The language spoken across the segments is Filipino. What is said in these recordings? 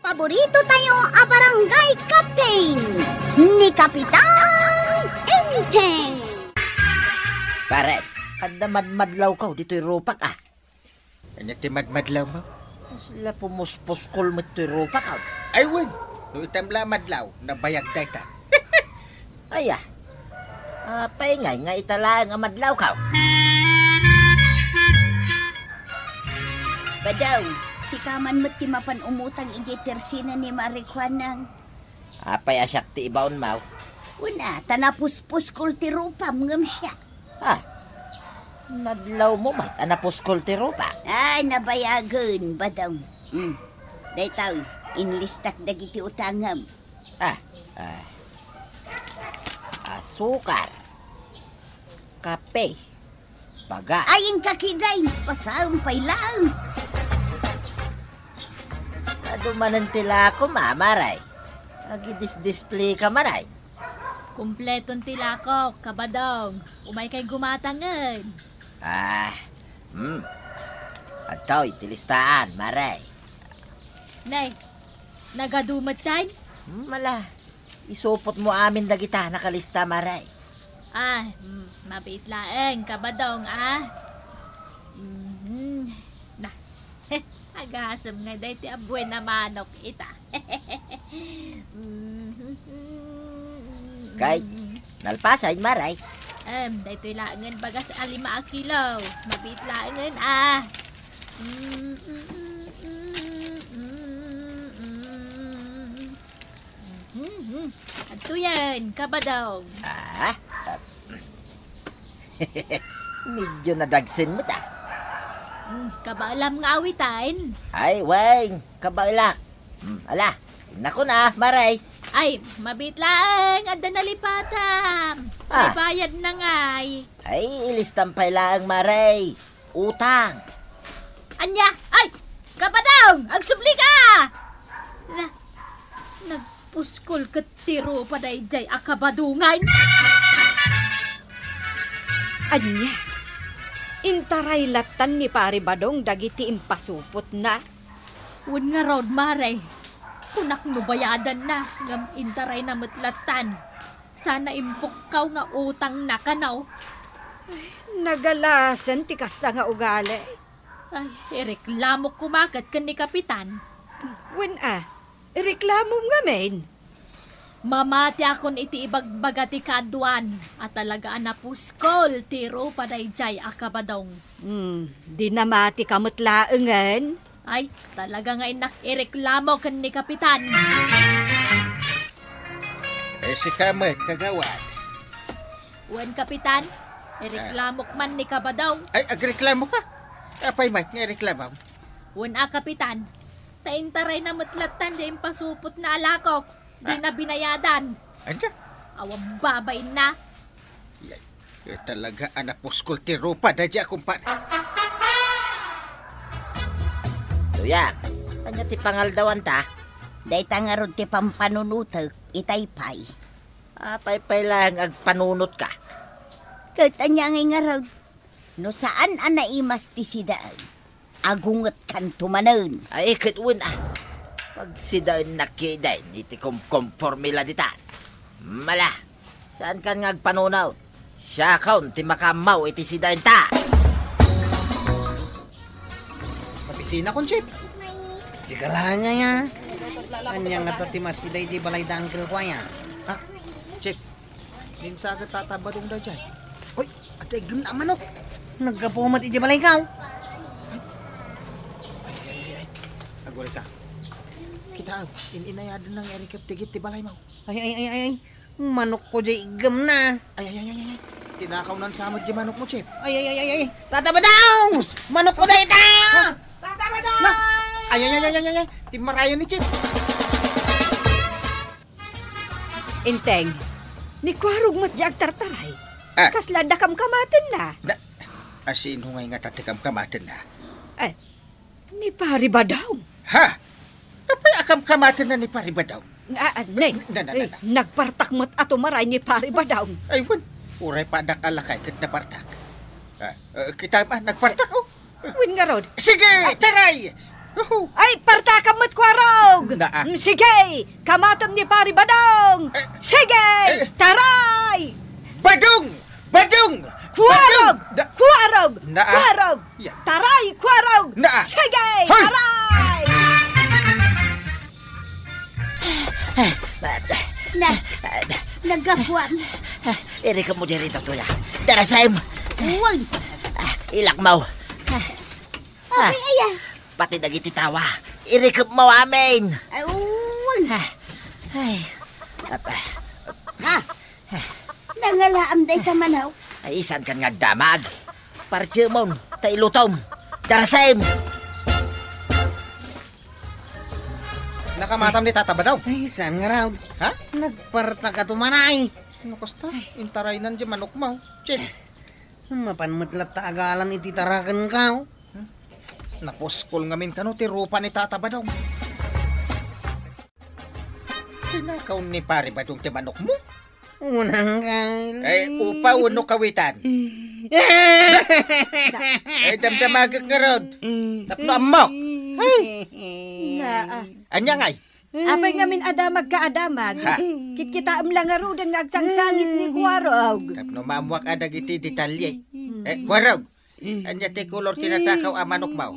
Paborito tayo a barangay captain ni Kapitan Enteng. Pare, kada madmadlaw ka dito'y rupak ah. Kanya ti madmadlaw mo? Sila pumusposkol mo dito'y rupak ah. Ay, wag. No itamla madlaw, nabayag dayta. Ay ah. Paingay nga italaan ang madlaw ka. Badaw, si kaman mo't timapan umutang ijitersina ni Marikwanang. Apay asyak ti ibaon mau. Una, tanapus-pus ti rupam ngam siya. Madlaw mo mat, anapuskol ti rupak. Ay, nabayagan, badaw. Daytaw, inlistak dagiti utangam. Asukar, kape, baga. Ayin kakiday, pasampay lang. Adumanan tila ako mamaray. Agi-display ka maray. Kumpletong tilako, kabadong. Umay kay gumatangan. Ato'y tilistaan, maray. Nay, nagadumat tayo? Mala, isupot mo amin dagita, nakalista, maray. Mabait laeng, kabadong, Na, agasam nga dahi ti abuwen na manok ita. Kay, nalpasay, maray. Dahi to'y laangan bagas 5 kilo. Mabait laangan, Ato yan, kabadong. Medyo nadagsin mo ta. Kabaalam nga awitan. Ay, weng, kabaila. Ala, nako na, maray. Ay, mabit lang. Anda nalipatam. May bayad na ngay. Ay, ilistampay lang, maray. Utang. Anya, ay, kabadong, agsubli ka. Nagpuskol ka tiro pa day jay akabadungan. Anya, intaray latan ni Pari Badong dagiti impasupot na. Wun nga road mare. Kunak no bayadan na ngam intaray na mutlatan. Sana impukkaw nga utang na kanaw. Nagalasan ti kasta nga ugali. Ay, reklamo kumakat kan ni Kapitan. Wen reklamo nga men. Mamati akon iti ibagbaga ti kaduan at talaga anapuskol tiro paday jay akabadong. Di namati kamot laengan. Ay, talaga nga inak ireklamo kan ni Kapitan. Si kamat, kagawad. Wen Kapitan, ireklamok man ni kabadong. Ay, agreklamo ka? Apay mat, nga reklamo. Wen Kapitan, taintaray na mutlatan di impasupot na alakok. Di na binayadan. Anya? Awang babain na. Talaga anapuskol ti rupa dadya kumpare. Tuyak, kanya ti pangaldawan ta. Dayta nga ron ti pampanunutak, itaypay. Paypay lang agpanunot ka. Katanya nga ron, no saan anaimas ti sidaan, agungat kan tumanan. Ay, katwin pag sidaan nakiday, iti kumpormila dita. Mala, saan kan nga agpanunaw? Siya kaun, ti makamaw iti sidaan ta. Papisina kon, Chip. Sigalanya ya. Anya nga to ti masiday di balay dangkel ko ya. Chip, minsa ka tatabadong da dyan. Hoy, atay gam na manok. Nagkapumat iti balay ka. Agwal ka. Kita ininayadan ng erikap tigit ti balay mo. Ay. Manok ko jay gam na. Ay. Tinakaw ng samad di manok mo, Chip. Ay. Tatabadaw! Manok ko day ta! Tatabadaw! Na! Ay. Timarayan ni Chip. Inteng, ni kwarog matjag tartaray. Ah. Kasla dakam kamaten na. Asin hungay nga tatikam kamatin na. Ni Pari Badong. Ha? Kapay akam kamatin na ni Paribadaw. Nay, Na. nagpartakmat ato maray ni Pari Badong. Ay, wan. Uray pa nakalakay kat napartak. Kita ba, nagpartak oh. Win nga rod. Sige, taray! Ay, parta kamot kwarog! Naa. Sige, kamatom ni Pari Badong! Sige, taray! Badong! Badong! Kwarog! Badong! Da- Kwarog! Naa. Kwarog! Ya. Taray, kwarog! Naa. Sige, Hoy! taray! Nagabuan. Iri ka mo diri tuya. Darasay mo. Uwan. Ilak mo. Abay, aya. Pati dagiti tawa. Iri ka mo amin. Ay, uwan. Ay. Ha? Nangalaam day tamanaw. Ay, isan kan nga damag. Parche mo. Tailutom. Darasay mo. Nakamatam ni Tata Badong. Ay, saan nga raw? Ha? Nagparta ka tumanay. Ano kasta? Intaray nan di manok mo. Chip. Mapanmatlat taagalan ititarakan ka. Naposkol ngamin kano ti rupa ni Tata Badong. Tinakaw ni Pari Badong ti manok mo? Unang kail. Ay, upa uno kawitan. Ay, damdamagag nga rod. Tapno amok. Naa. Anya ngay? Apay ngamin adamag ka adamag. Ha? Kit-kita am lang nga ng agsangsangit ni kwarog. Tapno mamuak adag iti detalye. Kwarog. Anya ti kulor tinatakaw ang manok mo.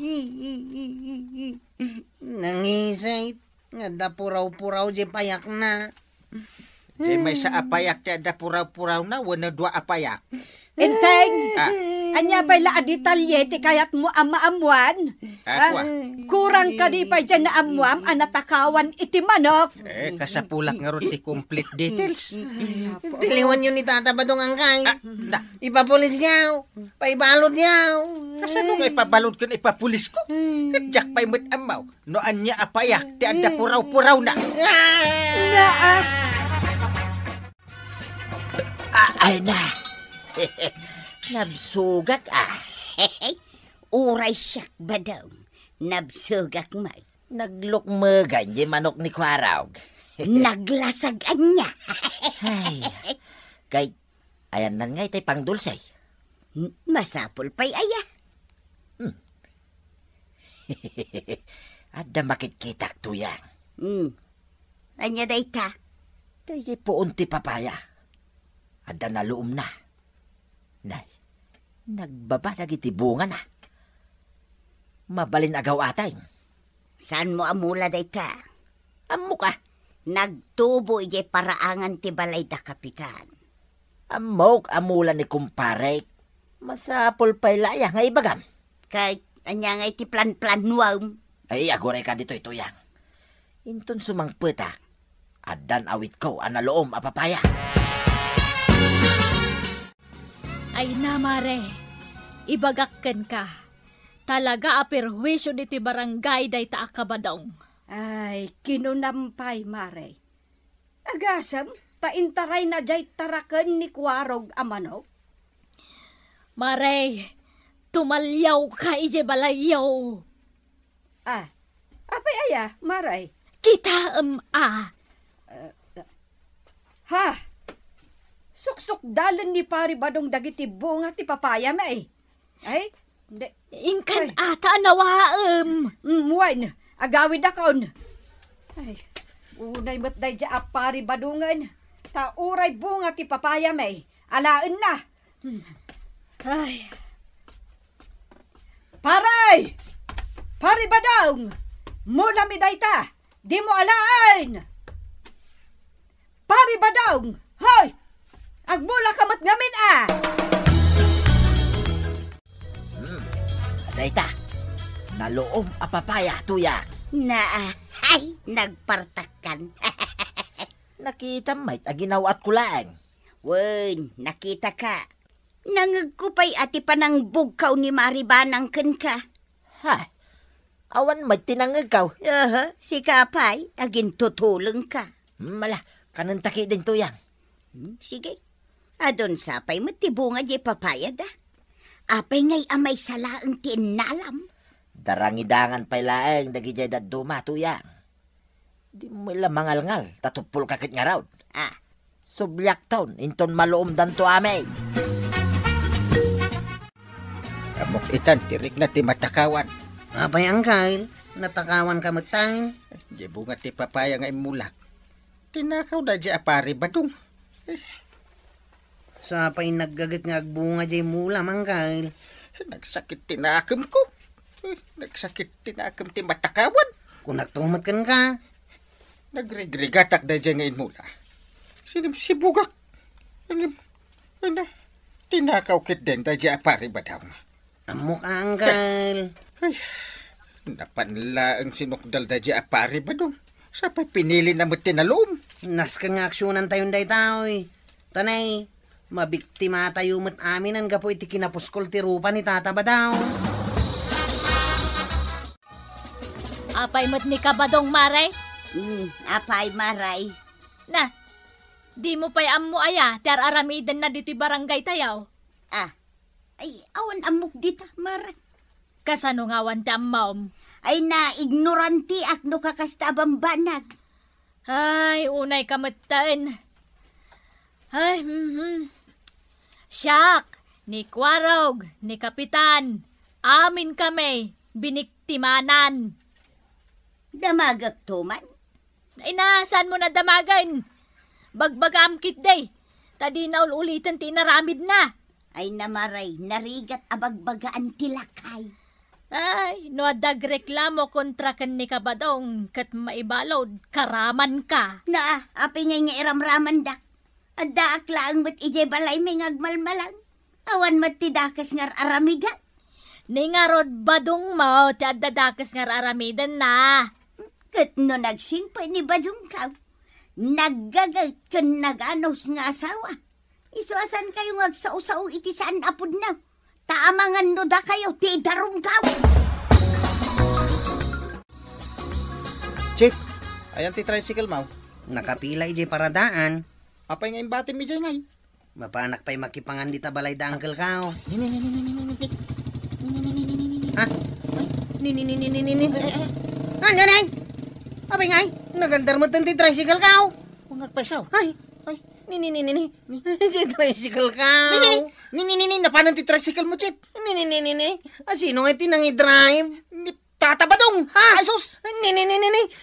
Nangisay. Nga da puraw-puraw di payak na. Di may sa apayak ti ada puraw-puraw na wala dua apayak. Enteng, Ah, anya pa'y la detalye ti kayat mo amaamuan. Aqua. Kurang ka di pa dyan na amuam anatakawan iti manok. Kasapulak nga ron ti complete details. Tiliwan yun ni Tata Badong ang kail. Na, Ipapulis niyaw. Paibalod niyaw. kasano nga ipabalod ko na ipapulis ko? Kadyak pa'y matamaw. No anya apayak ti ada puraw-puraw na. Naa, Ay na. Nabsugak Uray siyak badaw. Nabsugak may. Naglukmagan di manok ni Kwarog. Naglasagan niya. Ay. Kay, ayan nan ngay tay pang dulsay. Masapol pa'y aya. Ada makit-kitak tuyang. Anya day ta. Kaya po unti papaya. Ada na luom na. Nay, nagbaba na gitibunga na. Mabalin agaw atay. Saan mo amula day ta? Amo ka. Nagtubo ije paraangan ti balay da kapitan. Amok amula ni kumpare. Masapol pa'y laya nga ibagam. Kay anya nga iti plan-plan nuam. Ay, aguray ka dito ituyang. Intun sumang petak. Adan awit ko analoom apapaya. Ay na, Mare. Ibagakkan ka. Talaga aperwisyo ni ti barangay day ta akabadong. ay kinunampay mare. Agasam, paintaray na jay taraken ni kwarog a manok. Mare, tumalyaw ka ije balayaw. Apay aya, maray. Kita Ha? Suksok dalan ni Pari Badong dagiti bunga ti papaya may. Ay, hindi. Ingkan ata nawaem. Muwain, agawid akon. Ay, unay matday dya Pari Badungan. Tauray bunga ti papaya may. Alaan na. Ay, Paray! Pari Badong! Mula mi dayta! Di mo alaan! Pari Badong! Hoy! Agmula kamat ngamin Dayta, naloom apapaya tuya. Ay, nagpartakan. Nakita may aginawat kulaan. Wen, nakita ka. Nangagkupay ati panang bugkaw ni Maribanang ken ka. Ha? Awan may tinangagaw. Si Kapay, agin tutulong ka. Mala, kanantaki din tuyang. Sige. Adon sapay matibunga di papayad Apay ngay amay salaang tinalam. Darangidangan pa'y laeng dagijay daduma tuyang. Di mo ila mangalngal, tatupul kakit nga raw. Subyak taon, inton maloom dan to amay. Amok itan, tirik na ti matakawan. Apay ang kail, Natakawan ka matang. Di bunga ti papaya nga imulak. Tinakaw da di apari badong. Sa pa'y naggagat nga agbunga jay mula, mangkal. Nagsakit tinakam ko. Nagsakit tinakam ti matakawan. Kung nagtumat kan ka. Nagregregatak da di nga imula. Sinibsibugak. Ano? Tinakaw kit din da di apari badong. Amok, angkal. Ay, napanla ang sinukdal da di apari badong. Sa pa'y pinili na mo tinalom. Nas ka nga aksyonan tayong day taoy. Tanay, mabiktima tayo mat amin ang gapo iti kinapuskol ti rupa ni Tata Badaw. Apay mo't ni kabadong maray? Apay maray. Na, di mo pa'y ammo aya, ter aramidan na dito barangay tayaw. Ay, awan amok dita, maray. Kasano nga wan ti ammawm? Ay na ignoranti ak no kakasta bambanag. Ay, unay kamutan. Ay, Siyak, ni Kwarog, ni Kapitan, amin kami, biniktimanan. Damagak tuman. Ay na, saan mo na damagan? Bagbagam kit day. Tadi na ulitan tinaramid na. Ay namaray, narigat abagbagaan tilakay. Ay, no dagreklamo kontra kan ni kabadong kat maibalod, karaman ka. Na, api nga iramraman dak. Adda aklaan mat ijay balay may ngagmalmalan. Awan mat tidakas ngar aramigan. Ni nga rod badong mo, ti adadakas ngar aramidan na. Kat no nagsingpay ni badong kaw. Naggagat kan naganos nga asawa. Isuasan kayo ngagsausaw iti saan apod na. Taamangan no da kayo, ti darong kaw. Chip, ayan ti tricycle mau. Nakapila ijay paradaan. Apay nga imbati mi dyan ngay. Mapanak pa'y makipangan di tabalay da uncle kao. Ha? Ni. Ano na? Apay ngay, nagandar mo tanti tricycle kao. Kung nagpaisaw. Ay, ni. Di tricycle kao. Ni, napanan ti tricycle mo, Chip. Ni. Sino nga tinangi-drive? Ni Tata Badong. Ha? Asos! Ni.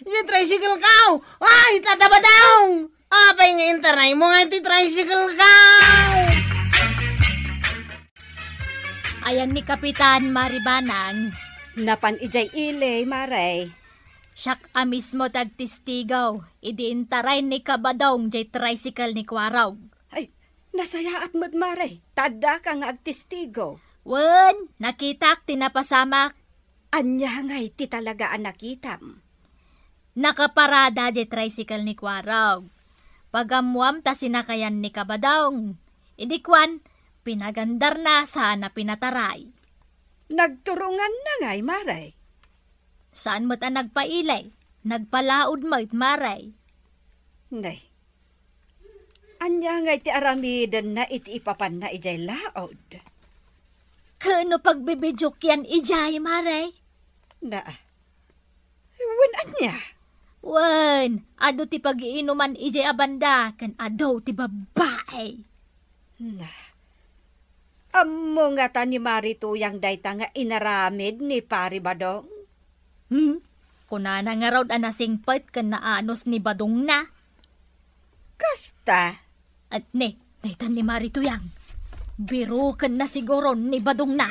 Di tricycle kao. Ay, Tata Badong! Apay nga intaray mo nga ti tricycle kao. Ayan ni Kapitan Maribanang. Napan ijay ilay, maray. Siyak a mismo tagtistigaw. Idiintaray ni kabadong jay tricycle ni Kwarog. Ay, nasayaat mo't maray. Tada ka nga agtistigo. Wen, nakitak tinapasamak. Anya ngay ti talaga ang nakitam. Nakaparada jay tricycle ni Kwarog. Pagamuam ta sinakayan ni kabadong. Idikwan, pinagandar na sana pinataray. Nagturungan na ngay, maray. Saan mo't ang nagpailay? Nagpalaod mo't maray. Nay, anya ngay ti aramidan na iti ipapan na ijay laod. Kano pagbibidyook yan ijay, maray? Na, wen anya? Wen, ado ti pag-iinuman ijay abanda, kan ado ti babae. Na, amo nga ta ni Marituyang dayta nga inaramid ni Pari Badong. Kunana nga raw anasingpet kan naanos ni Badong na. Kasta, At daytan ni Marituyang. Biro kan na siguro ni Badong na.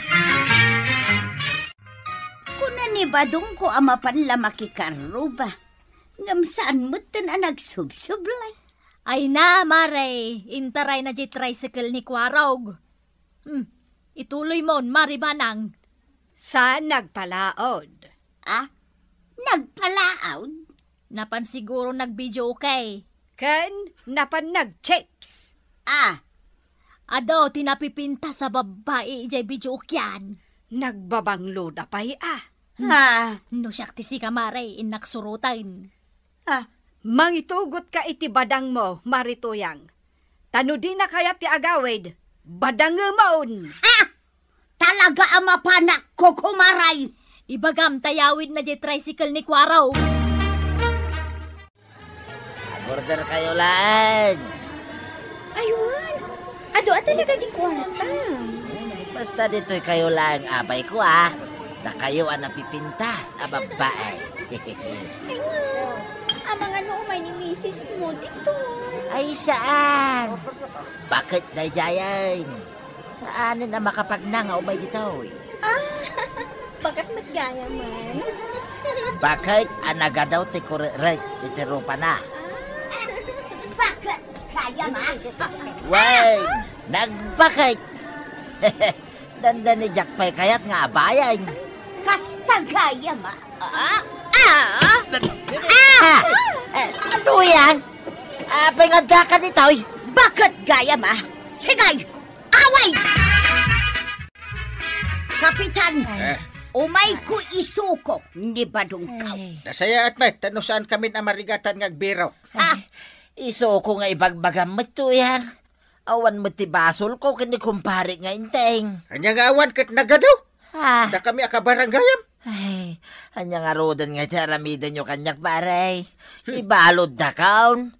Kuna ni badong ko amapan la makikarro ba? Ngam saan mo na nagsubsublay? Ay na, Mare. Intaray na di tricycle ni Kwarog. Ituloy mo, Maribanang. sa nagpalaod. Nagpalaod? Napan siguro nag-video okay. Ken, napan nag-chips. Ado, tinapipinta sa babae ijay video kyan. Nagbabanglo da pa'y No siyak ti si Kamare, inaksurutan. Mangitugot ka iti badang mo, Marituyang. Tano di na kaya ti agawid, badang maon. Talaga ama panak ko kumaray. Ibagam tayawid na di tricycle ni Kwaraw. Order kayo lang. Ayun. Ado talaga di kwarta. Basta dito'y kayo lang, abay ko Na kayo ang napipintas, babae. Ay nga. Ang mga may ni misis mo dito. Ay, saan? Bakit na jayan? Saan na makapagnanga umay dito? Bakit magaya man? Bakit anaga daw titirupa na? Bakit kaya ma? Wait, nagbakit. Dandan ni Jack Pay kaya't nga abayan. Kasta kaya ma? Ano yan? Pinganda ka nito. Bakit gaya ma? Sigay! Away! Kapitan, umay ko isuko ni Badungkaw. Nasaya at met, tano saan kami na marigatan ngagbiraw. Iso ko nga ibagbagam mo to yan. Awan mo ti basol ko kani kumpare nga inteng. Kanya nga awan kat nagadaw. Ha? Da kami akabaranggayam. Ay, hanya nga rodan nga ti aramidan nyo kanyak paray. Ibalod da kaon.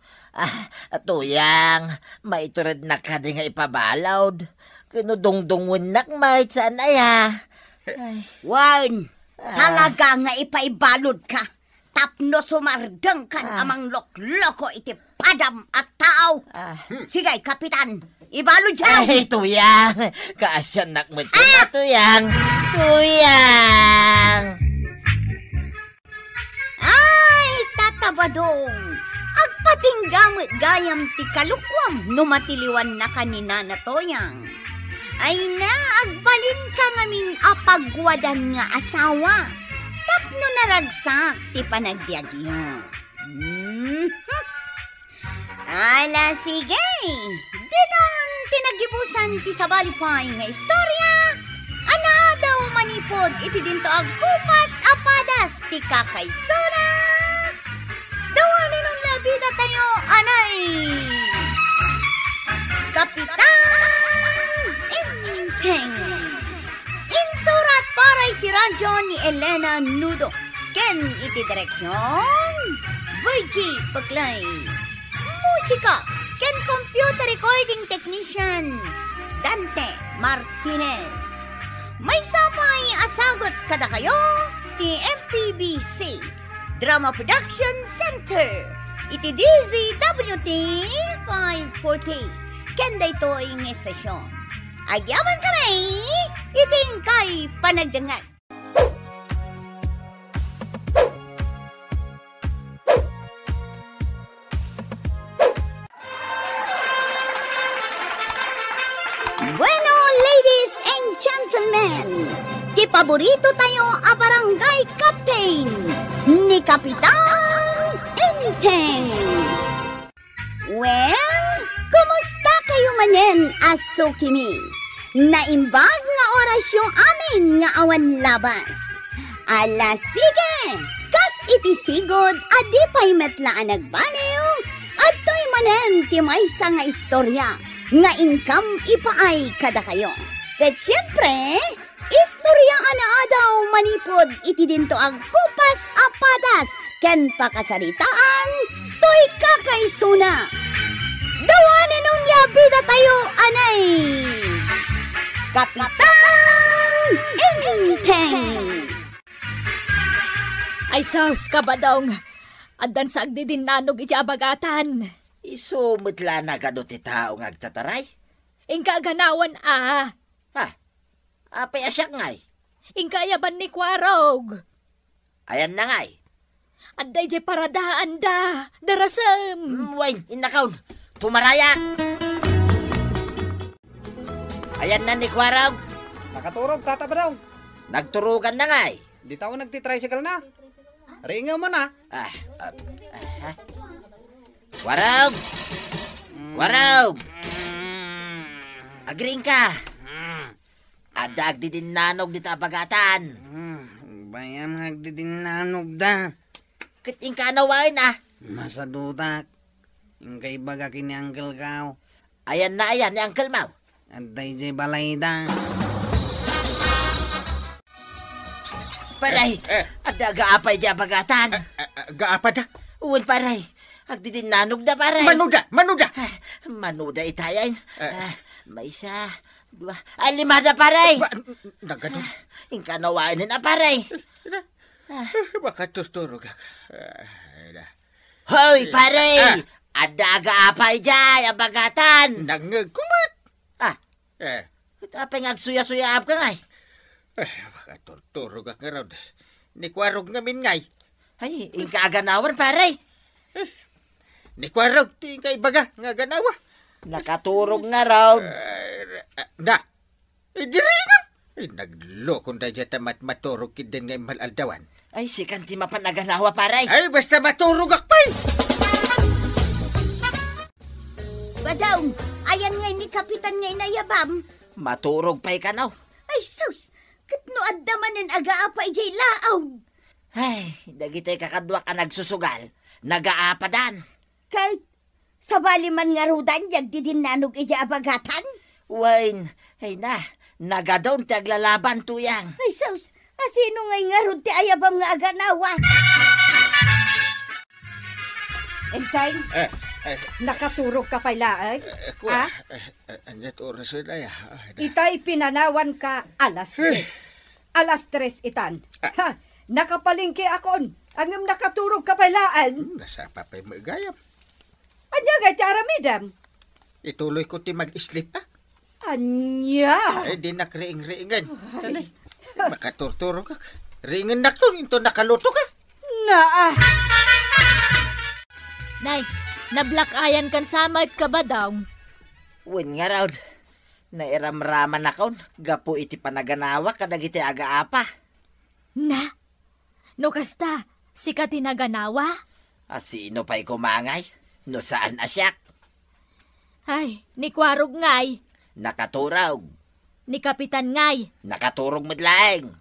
Atuyang, maitured na ka di nga ipabalawd. Kinudungdungwin nak mait saan aya. Wan, talaga nga ipaibalod ka. Tapno sumardeng kan amang lokloko iti padam at tao. Sigay, kapitan, ibalod siya. Ay, tuyang. Kaasyan nakmat ko na, tuyang. Tuyang. Ay, tatabadong. Agpating gamit gayam ti kalukwam numatiliwan na kanina na toyang. Ay na, agbalin ka ngamin apagwadan nga asawa. Tapno naragsak ti panagbiagyo. Ala, sige. Dinan tinagibusan ti sabalipay nga istorya. Ana daw manipod iti dinto agkupas apadas ti kakaysura. Dawanin ang labida tayo, anay. Kapitan Inteng. Insurat para iti radyo ni Elena Nudo. Ken iti direksyon Virgie Paglay. Musika ken computer recording technician Dante Martinez. May sapay asagot kada kayo ti MPBC Drama Production Center. Iti DZWT 540. Kenda ito ang estasyon. Agyaman kami, iting kay panagdangan. Bueno, ladies and gentlemen, di paborito tayo a barangay captain ni Kapitan Inteng. Well, kumusta kayo manen, aso kimi? Naimbag nga orasyon amin nga awan labas. Ala sige, kas iti sigod adi pa'y metlaan nagbaliw, at to'y manen ti maysa nga istorya nga income ipaay kada kayo. Ket siyempre, istorya ana daw manipod iti dinto ang kupas apadas ken pakasaritaan to'y kakaysuna. Dawanin nung labida tayo, anay! Kapitan Inteng! Ay sus, kabadong. Adan sa agdidinanog iti abagatan. Iso mutla na gano ti tao nga agtataray. Ingka ganawan Ha? Apay asyak ngay. Ingka yaban ni Kwarog. Ayan na ngay. Aday jay paradaan da. Darasam. Wain, inakaw. Tumaraya! Ayan na ni Kwarog. Nakaturog, tata ba daw? Nagturugan na ngay. Di tao nagtitricycle na. Ringaw mo na. Kwarog! Kwarog! Agring ka. Adag di din nanog di tabagatan. Bayam nagdidinanog da. Kiting ka nawain Masadutak. Ingkay baga kini Uncle Kao. Ayan na ayan ni Uncle Mau. Aday jay balay da. Paray, ada gaapay di abagatan. Gaapa da? Uwan paray, Agdidinanog na paray. Manuda! Manuda itayan. May isa, dua, lima na paray. Nagadon. Ingkanawain na paray. Baka turturog ka. Hoy, paray! Adaga apay jay, abagatan. Nangagkumat. Tapay ngagsuya-suya ap ka ngay. Baka turturog ka nga raw. Nikwarog ngamin ngay. Ay, ingkaaganawan paray. Nikwarog, ti kay baga, nga ganawa. Nakaturog nga raw. Diri nga. Naglokon da dyan maturog kidin nga malaldawan. Ay, si kanti mapanaganawa paray. Ay, basta maturog akpay. Badong, ayan ngay ni Kapitan ngay nayabam. Maturog pa'y kanaw. Ay sus, katno addamanin aga-apay jay laaw. Ay, dagitay kakadwa ka nagsusugal. Nagaapadan. Kahit sa baliman nga rudan, yagdidinanog ija abagatan. Wain, ay na, nagadon ti aglalaban tuyang. Ay sus, asino ngay nga rud ti ayabam nga aganawa. Entay, nakaturog ka pala, Kuya, anjat oras na ya. Itay pinanawan ka alas 3. Alas 3 itan. Ha, nakapalingki akon. Angam nakaturog ka pailaan. Nasa papay magayam. Anya nga tiyara midam? Ituloy ko ti mag-sleep pa. Anya? Ay, di nakriing-riingan. Talay, makaturturog ka. Ringan na to, ito nakaluto ka. Nay, nablakayan kan samad ka ba daw? Win nga raw. Nairamraman akon. Gapo iti panaganawa kadagiti aga-apa. Na? No kasta, si ka tinaganawa? Sino pa'y kumangay? No saan asyak? Ay, ni Kwarog ngay, Nakaturog. ni Kapitan ngay. Nakaturog madlaeng.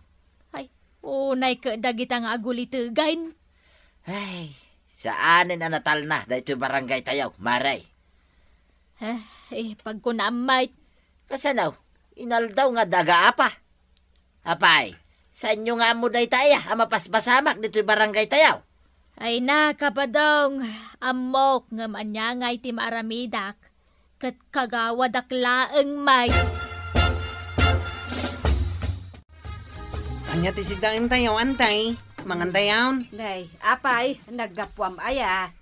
Ay, unay ka dagita nga agulitigain. Ay, saanin na natal na dahito barangay tayaw, maray. Pag ko naamay, Kasanaw, inaldaw nga daga-apa. Apay, saan nyo nga mo day taya, amapasbasamak dito'y barangay tayaw? ay na kapadong, amok nga manyangay ti maaramidak, kat kagawadaklaeng may. Anya ti sigdain tayo, antay. Mangantayawn. Nay, apay, naggapwam aya.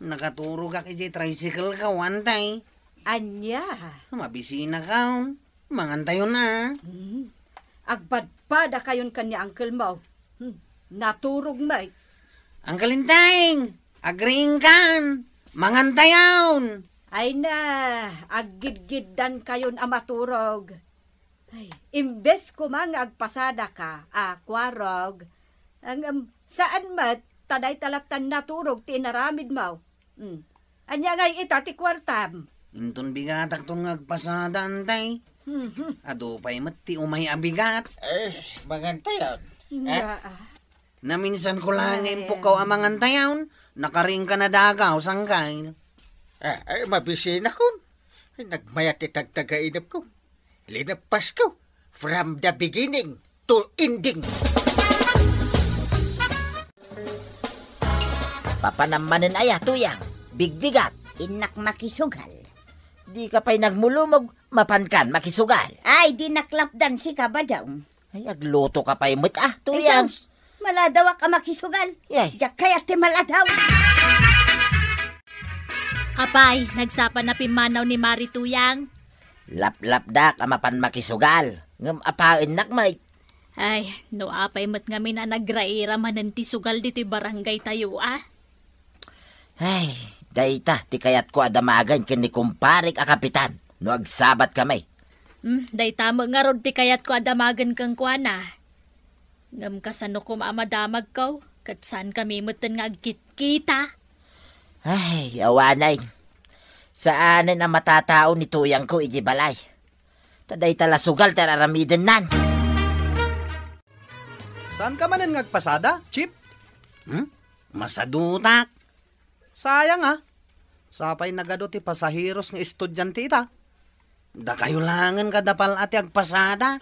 Nakaturog ka kay tricycle ka, antay. Anya? Mabisina ka. Mangantayon na. Agpadpada kayon kanya uncle mo. Naturog may. Ang kalintay, agring kan. Mangantayawn. Ay na, aggid-giddan kayon amaturog. Ay, imbes ko mga agpasada ka, Kwarog, ang saan mat, taday talatan naturog, tinaramid mo. Anya ngay itati kwartam. Inton bigatak tong agpasada, antay. Ado pa'y mati umay abigat. Mangantayon. Na minsan ko lang impukaw ang mangantayawn. Nakaring ka na dagaw, sanggay. Ay, mabisina ko. Nagmayat itagtagainap ko. Linapas ko. From the beginning to ending. Papanamanin aya tuyang, bigbigat. Inak makisugal. Di ka pa'y nagmulumog, mapankan makisugal. Ay, di naklapdan si Kabadong. Ay, agluto ka pa'y mut Ay, tuyang. sus, maladawa ka makisugal. Yay. Diyak kaya ti maladaw. Apay, nagsapa na pimanaw ni Marituyang. Lap-lap dak amapan makisugal. Ngam apain nakmay. Ay, no apay mat ngamin na nagraira manan ti sugal dito'y barangay tayo, Ay, dayta, ti kayat ko adamagan kini kumparik a kapitan. No agsabat kami. Day tamo nga rod ti kayat ko adamagan kang kuana. Ngam kasano ko maamadamag ko, kat saan kami mutan nga agkit-kita. Ay, awanay. Saanin ang matatao ni tuyang ko ijibalay. Taday tala sugal tararamiden nan. Saan ka manan ngagpasada, Chip? Masadutak. Sayang Sapay nagado ti pasahiros nga estudyante ita. Da kayo langan kadapal ati agpasada.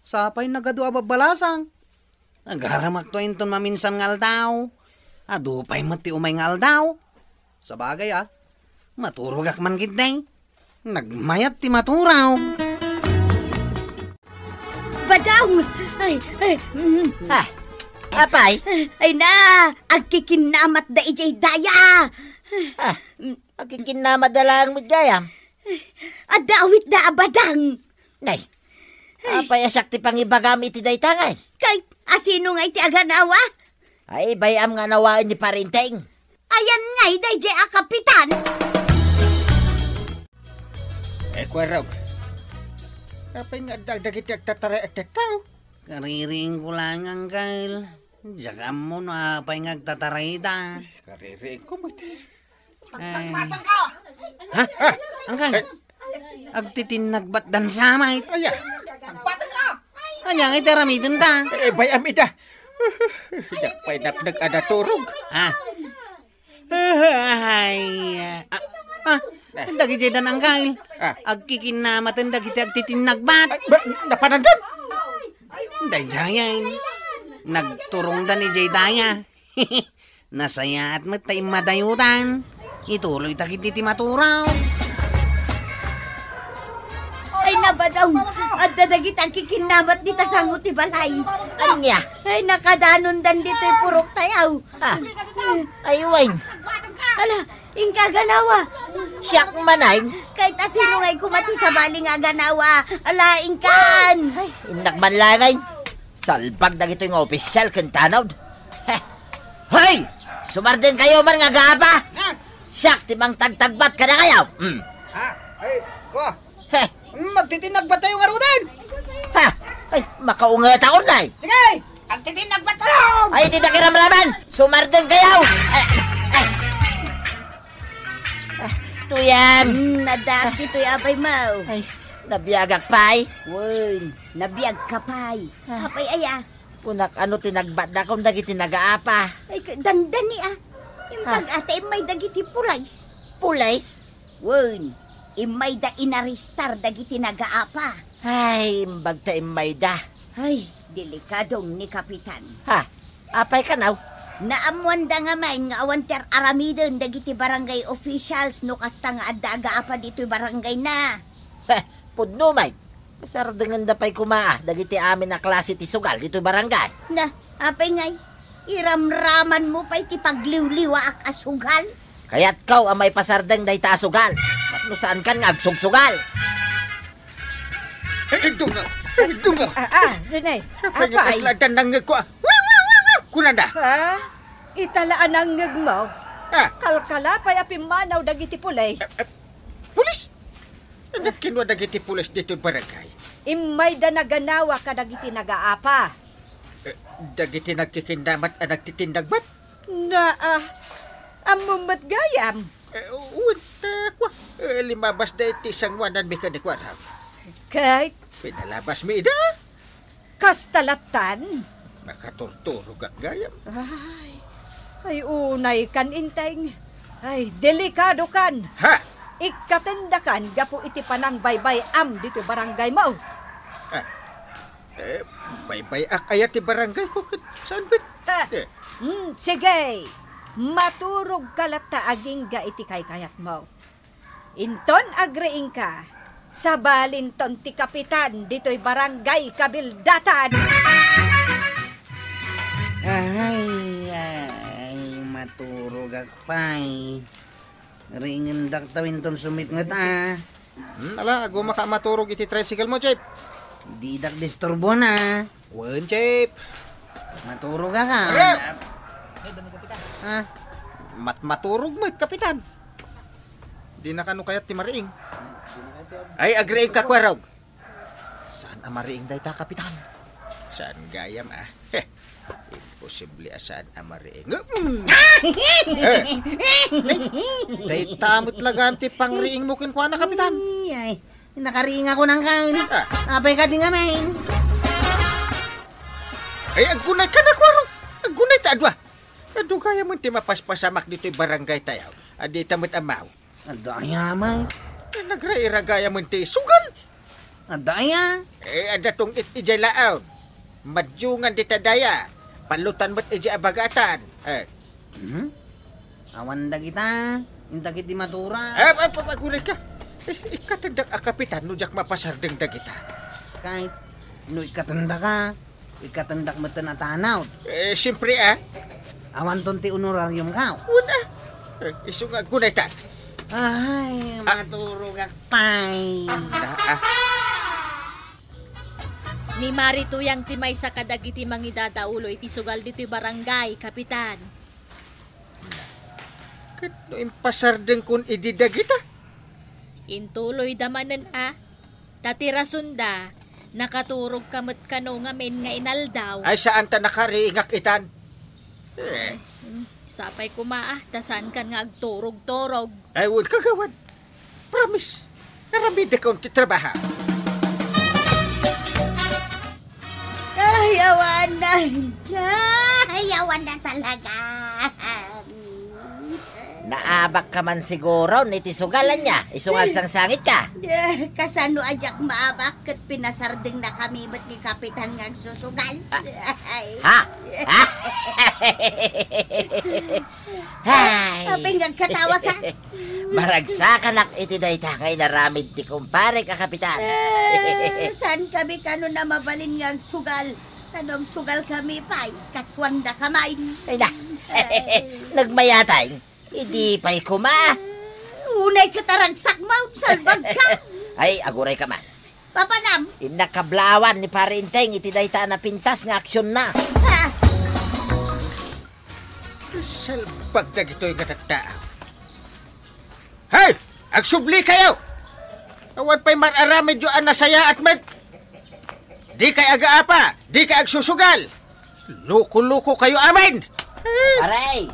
Sapay nagado ababalasang. Nagaramak to inton maminsan nga aldaw. Ado pa'y mati umay nga aldaw. Sa bagay maturog ak man kitay. Nagmayat ti maturaw. Badang! Apay? Ay na! Agkikinamat da ijay daya! Agkikinamadalang mo jayam. Adawit da badang! Nay, apay asak ti pangibagam iti daytangay. Kay asino nga iti aganawa? Ay, bayam nga nawain ni parinteng. Ayan nga'y dayjay a kapitan! Kwarog. Apay nga dagdagit agtataray at tataw. Kariring ko lang, Uncle. Diyan mo na apay nga agtataray da. Kariring ko mo. Ha? Uncle? Agtitinagbat dan samay. Aya. Kanya nga itaramidin da. Bayam ida. Pay napnag ada turog. Dagi dan Uncle. Agkikinamatan dagi agtitinagbat. Napanandun? Day jayan. Nagturong da ni Jaydaya. Nasaya at matay madayutan. Ituloy takit iti maturaw. Ay nabadaw! At dadagit ang kikinamat ni tasangot ti balay. Anya? Ay nakadanon dan dito'y purok tayaw. Aywain. Ala, ingka ganawa. Siyak manay. Kahit asino nga'y kumati sa baling nga ganawa. Ala, ingkan! Indak man langay. Salpag na ito yung opisyal kantanod. Hoy! Sumardin kayo man nga gaapa. Siyak, timang tagtagbat ka na kayo. Magtitinagbat tayo nga rudan. Ay, makaungat ako na eh. Sige! Magtitinagbat tayo! Ay, di na kiramraman. Sumardin kayo. Tuyang. Nadak dito'y abay mau. Ay, nabiyagak pay. Wen, nabiyag kapay. Kapay aya. Punak ano tinagbat na kung dagiti nagaapa. Ay, dandani Impag ate, may dagiti pulays. Pulays? Wen, imay da inaristar dagiti nagaapa. Ay, imbagta imayda. Ay, delikadong ni Kapitan. Apay ka now? Naamwanda nga may nga awanter aramidon dagiti barangay officials no kasta nga adda agaapa dito'y barangay na. Pudno may. Sardengan da pa'y kumaa. Dagiti amin na klase ti sugal dito'y barangay. Na, apay ngay, iramraman mo pa'y ti pagliwliwa ak asugal. Kaya't kaw ang may pasardeng day ta sugal. No saan kan nga agsugsugal? Dungaw. Renay, Apay nga kasladan ng ngag ko. Kunanda. Italaan ang ngag mo. Kalkala pa'y apimanaw dagiti pulis. Pulis? Kinwa dagiti pulis dito barangay. Imay da naganawa ka dagiti nagaapa. Dagiti nagkikindamat at nagtitindagbat. Na, amumat gayam. Limabas da iti sangwanan mi kadikwarap. Kahit Pinalabas mi ida. kastalatan. Nakaturturog at gayam. Ay unay kan inteng. Ay, delikado kan. Ikatendakan gapo iti panang baybay dito barangay mo. Baybay ak ayat ti barangay ko. Saan bit? Sige, maturog kalata aging ga iti kayat mo. Inton agreing ka, sabalinton ti kapitan dito'y barangay kabildatan. Ay, maturog akpay. Ringen daktawin ton sumit nga ta. Ala, ago makamaturog iti tricycle mo, Chip. Di dak disturbo na. Wen, Chip. Maturog ka. Maturog mo, kapitan. Di na kano kayat ti mariing. Ay, agreeing ka, Kwarog. Saan ang mariing day ta, kapitan? Saan gayam, Imposible asaan ang mariing. Day tamot lagam ti pangriing mo kinkwa na, kapitan. Ay, nakariing ako ng kain. Apay ka din nga, main. Ay, agunay ka na, Kwarog. Agunay ta, adwa. Ado kaya mo ti mapaspasamak dito'y barangay tayo. Adi tamot amaw. Adaya, may. Nagrairagaya mo ti sugal. Adaya. Adatong ijay laaw. Madyungan di tadaya. Palutan mo't ijay abagatan. Awan da kita. Intakit di matura. Papaguray ka. Ikatandak kapitan, no jak mapasardeng da kita. Kahit no ikatanda ka. Ikatandak matan atanaw. Siyempre Awan ton ti honorarium ka. Una. Iso nga gunay ta. Ay, maturo ka pay. Ni Marito yang timay sa kadagiti mangidadaulo iti sugal dito'y barangay, kapitan. No impasardeng kun idida kita. Intuloy damanen tatira sunda, nakaturog kamot kano nga men nga inaldaw. Ay saan ta nakariingak itan? Sapay tasan kan nga agturog-turog. Ay wud kagawan. Promise. Naramid ka ti trabaho. Ayawan na. Ayawan na talaga. Naabak ka man siguro, niti sugalan niya. Isungag sang sangit ka. Kasano ajak maabak kat pinasarding na kami ba't ni Kapitan nga susugal? Ha? Hay! Kapinggang katawa ka? Maragsakan iti dayta ngay naramid ti kumpare ka, Kapitan. Saan kami kano na mabalin nga sugal? Tanong sugal kami pa, kaswanda kamay. Ay na, nagmayatay. Hindi pa'y kuma. Unay kataragsak mo, salbag ka. Ay, aguray ka man. Papanam. Inakablawan ni pare Inteng, iti dayta na pintas nga aksyon na. Ha? Salbag na gito'y katatao. Hey! Agsubli kayo! Awan pa'y mararamid yung anasaya at med. Di kay aga-apa, di kay agsusugal. Luko-luko kayo amin! Aray!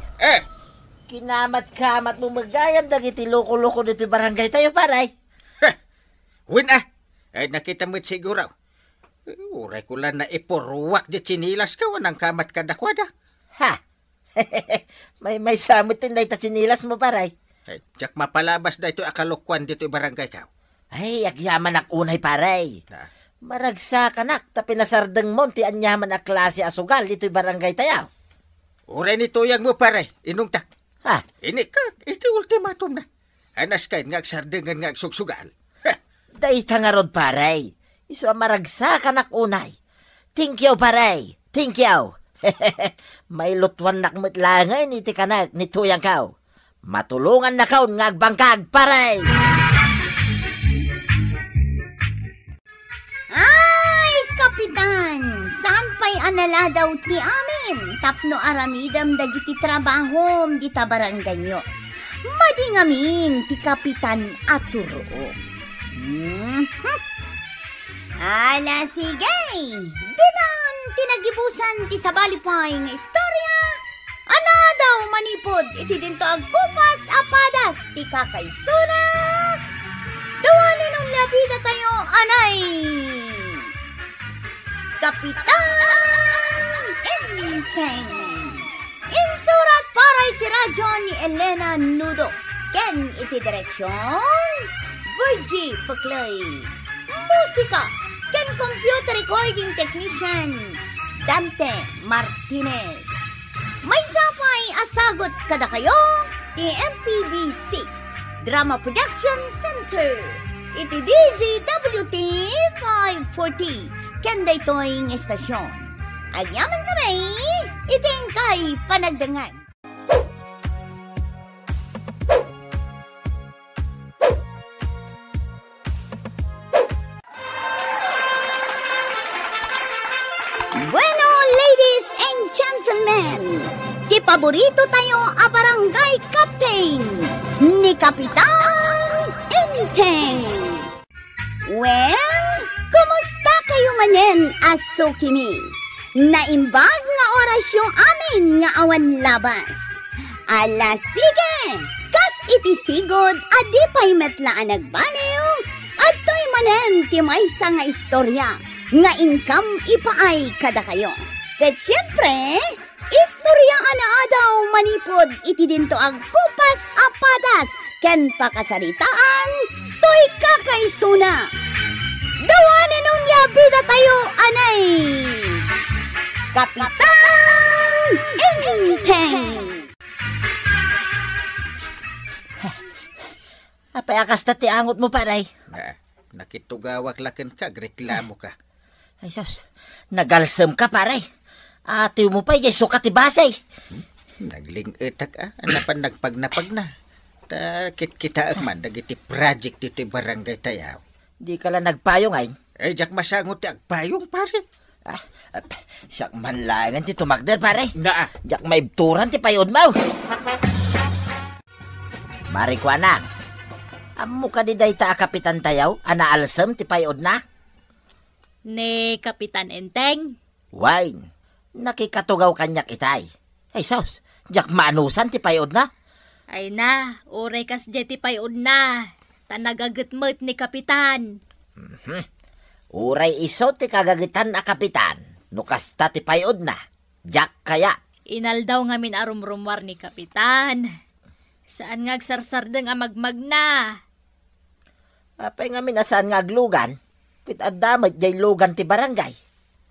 Kinamat-kamat mo magayam dagiti loko-loko dito barangay tayo, paray. Win ay nakita mo't siguro. Uray ko lang na ipurwak di chinilas ka, wanang kamat ka dakwada. Ha? may samot din dahil chinilas mo, paray. Ay, jak mapalabas na ito akalukwan dito barangay ka. Ay, agyaman ak unay, paray. Maragsa ka nak, ta pinasardeng mo, ti anyaman ak klase asugal dito barangay tayo. Uray nito yang mo, paray, inungtak. Ha? Ini ka, iti ultimatum na. Anas kain nga agsardengan nga agsugsugal. Dahi tangarod, paray. Iso maragsa ka nak unay. Thank you, paray. Thank you. May lutwan nak mutlangay ni tikanak ni tuyang kaw. Matulungan na kaw nga agbangkag, paray. Ay, Kapitan! Saan pa'y anala daw ti amin? Tapno aramidam dagiti trabahom di tabarangay nyo. Madingamin ti Kapitan aturo. Ala sige! Dinan tinagibusan ti sabalipay nga istorya. Ana daw manipod iti dinto agkupas apadas ti kakaysuna. Dawanin ang labida tayo, anay! Kapitan Inteng! Insurat para iti radyo ni Elena Nudo. Ken iti direksyon, Virgie Paclay. Musika, ken computer recording technician, Dante Martinez. May sapay asagot kada kayo, ti MPBC. Drama Production Center. Iti DZWT 540. Kanda ito'y estasyon. Agyaman kami, iting kay panagdangan. Bueno, ladies and gentlemen, di paborito tayo a barangay captain ni Kapitan Inteng. Well, kumusta kayo manen, aso kimi? Naimbag nga oras yung amin nga awan labas. Ala sige, kas iti sigod adi pa'y metlaan nagbaliw at to'y manen ti maysa nga istorya nga income ipaay kada kayo. Ket siyempre, istorya ana daw manipod iti dinto ag kupas apadas ken pakasaritaan to'y kakaysuna. Dawanin nung labida tayo, anay! Kapitan Inteng! Payakas ta ti angot mo paray. Nakitugawak laken ka, reklamo ka. Ay sus, nagalsem ka paray. Ate mo pa, sukat ti basay. Nagling-etak anapan nagpagnapag na. Kita man, dagiti project dito barangay tayaw. Di ka lang nagpayong ay. Jak masangot ti agpayong pare. Siyak man langan ti tumagder pare. Naa. Jak maibturan ti payod mo. Mari ko anak. Amo ka di dayta kapitan tayaw, anaalsem ti payod na? Ne Kapitan Enteng. Wine, nakikatugaw kanyak itay. Ay sus, jak maanusan ti payod na? Ay na, oray kas jeti payod na. Tanagagatmet ni Kapitan. Uray iso ti kagagitan na kapitan. Nukasta ti payod na. Jak kaya. Inal daw ngamin arumrumwar ni Kapitan. Saan ngagsarsardeng amagmag na? Apay nga minasaan nga aglugan. Kit adamit jay lugan ti barangay.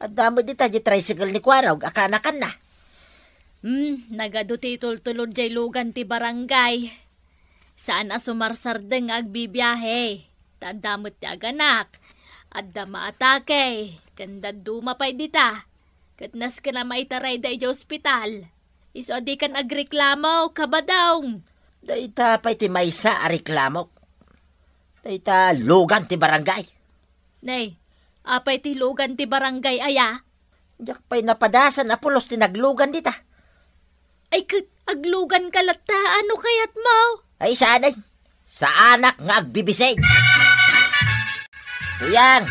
Adamit dita jay tricycle ni Kwarog, akanakan na. Nagado ti tultulod jay lugan ti barangay. Saan asumarsardeng agbibiyahe. Tadamot ti aganak. Adda maatake. Kanda dumapay dita. Katnas ka na maitaray da ija ospital. Iso di kan agreklamo, kabadong. Dayta pa'y ti maysa a reklamok. Dayta lugan ti barangay. Nay, apay ti lugan ti barangay aya? Jak pa'y napadasan apulos ti naglugan dita. Ay aglugan kalata, ano kayat mo? Ay sanay, sa anak nga agbibisay. Tuyang!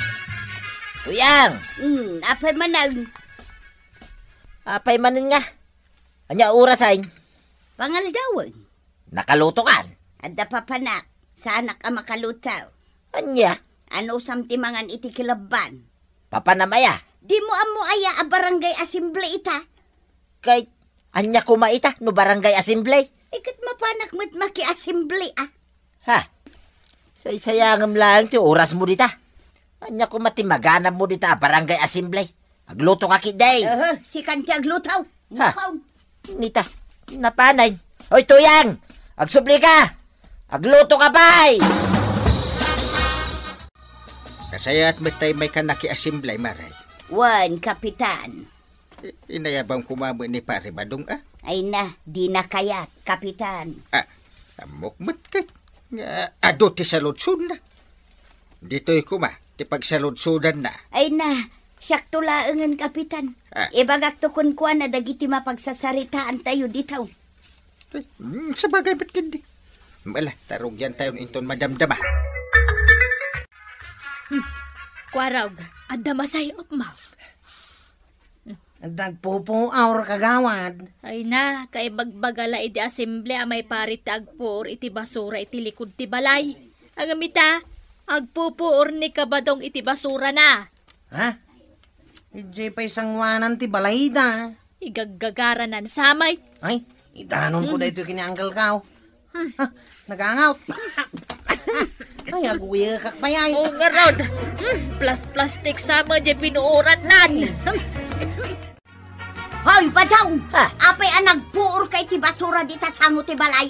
Apay manag. Apay manin nga. Anya orasain? Pangaldawan. Nakaluto kan? Adda papanak. Sa anak ang makalutaw. Anya? Ano samtimangan iti kilaban? Papanamaya? Di mo amo aya a barangay assembly ita. Kay, anya kumaita no barangay assembly? Ikat mapanak mo't maki-assembly Ha? Say-sayangam lang ti oras mo dita. Anya kumatimaganam mo dita barangay assembly. Agluto ka kiday. Si kanti aglutaw. Ha? Nita, napanay. Hoy Tuyang! Agsubli ka! Agluto ka pa'y! Kasayat matay may kanaki-asimblay, maray. Wan, Kapitan. Inayabang kumamo ni pare badong Ay na, di na kayat, Kapitan. Amokmat ka. Ado ti saludsud na. Dito'y kuma, ti pagsaludsudan na. Ay na, siyak tulaangan, Kapitan. Ibagak to kun na dagiti mapagsasaritaan tayo ditaw. Sa bagay ba't hindi? Mala, tarog yan tayo inton madamdama. Kwarog, adda masay upmaw. Dagpupuaw kagawad. Ay na, kay bagbagala iti asemble amay parit ti agpuor iti basura iti likod ti balay. Agamita, agpupuor ni kabadong iti basura na. Ha? Ijay pa'y sangwanan ti balayda. Igaggagaranan samay. Ay, itanon ko da ito kini Uncle Kao. Nagangaw. Ay, aguya kakpayay. Oo nga, Rod. Plastic sama dyan pinuuran nan. Hoy, badong! Apay nagpuor kay ti basura dita sango ti balay,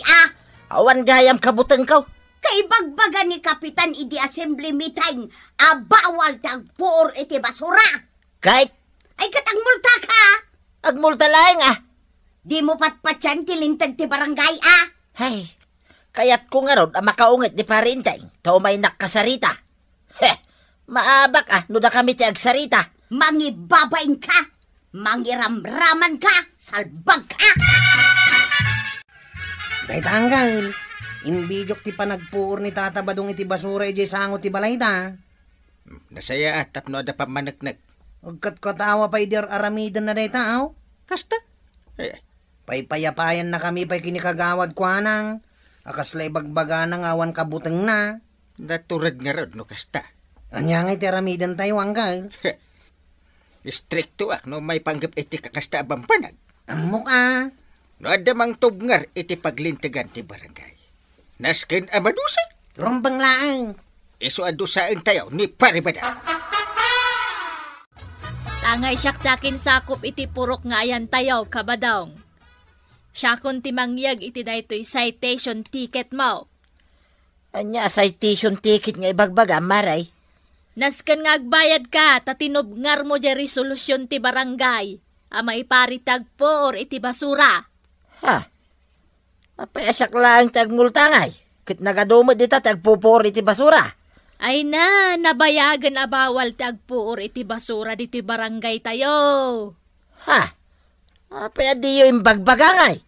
Awan gayam kabuteng ka. Kay bagbaga ni Kapitan idi assembly meeting, bawal tagpuor iti basura. Kahit? Ay katang multa ka. Agmulta lang Di mo patpatyan tilintag ti barangay, Hay, kayat ko nga rod makaungit di parintay. Tao may nakasarita. Maabak no da kami ti agsarita. Mangibabain ka. Mangiramraman ka. Salbag ka. Kay tanggal. Imbijok ti panagpuor ni Tata Badong iti basura ijay sango ti balayda. Nasaya atap no ada pamanagnag. Agkat katawa pa idir aramidan na day tao. Kasta? Paypayapayan na kami pa'y kinikagawad kwa nang. Akaslay bagbaga ng awan kabuteng na. Naturad nga rod no kasta. Anya nga'y tiramidan tayo, Anggal. Stricto no may panggap iti kakasta abampanag. Amok No adamang tubngar iti paglintagan ti barangay. Nasken amadusa. Rombang laang. Iso adusaan tayo ni paribada. Tangay siyak sakop iti purok nga ayan tayo, kabadong. Siya kon ti mangyag iti daytoy citation ticket mo. Anya citation ticket nga ibagbaga, maray. Naskan nga agbayad ka, tatinobngar mo dya resolusyon ti barangay. Ama iparitag po or iti basura. Ha? Mapayasak lang tagmultangay. Kit nagadumod dita tagpupuri ti basura. Ay na, nabayagan abawal tagpo or iti basura diti barangay tayo. Ha? Mapaya di yung imbagbagangay.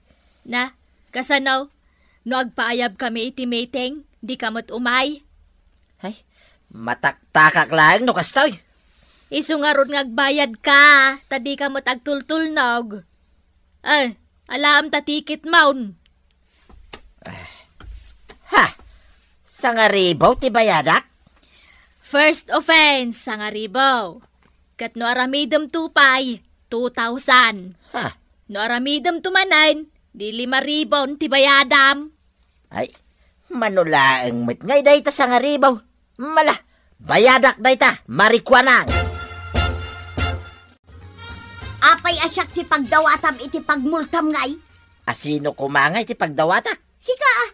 Na, kasanaw, no agpaayab kami iti meeting, di kamot umay. Ay, mataktakak lang no kastoy. Isu nga ron ngagbayad ka, tadi kamot agtultulnog. Ay, alam ta ticket maun. Ha? Sangaribaw ti bayadak? First offense, sangaribaw. Kat no aramidem tupay, 2,000. Ha? No aramidem tumanan, di 5,000 ti bayadam. Ay, manulaang mit ngay dayta sangaribaw. Mala, bayadak dayta, marikwanang. Apay asyak ti pagdawatam iti pagmultam ngay. Asino kumangay ti pagdawatak? Sika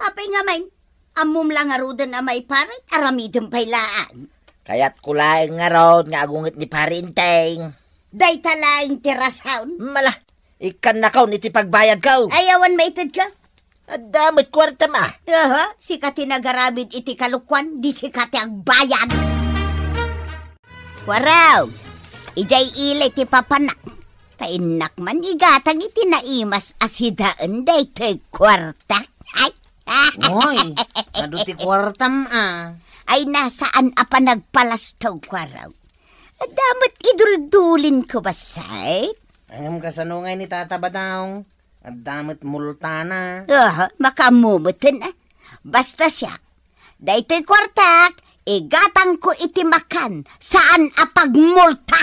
apay nga main. Amum lang arudan na may parit, aramidem paylaan. Kaya't kulaing nga raw nga agungit ni parinteng. Day talaing tirasawn. Mala, ikan na kaw niti pagbayad kaw. Ayawan maitid ka. Adamit kwarta ma. Sika tinagaramid iti kalukwan, di sika ti agbayad. Waraw, ijay ilay ti papanak. Kainak man igatang iti naimas asidaan day ti kwarta. Ay, Hoy, kaduti kwartam ay nasaan apa nagpalastaw kwaraw. Damat iduldulin ko ba, say? Ang kasanungay ni Tata Badong. At damit multa na. Makamumutin na. Basta siya. Dayto'y kwartak, igatang ko iti makan. Saan apagmulta?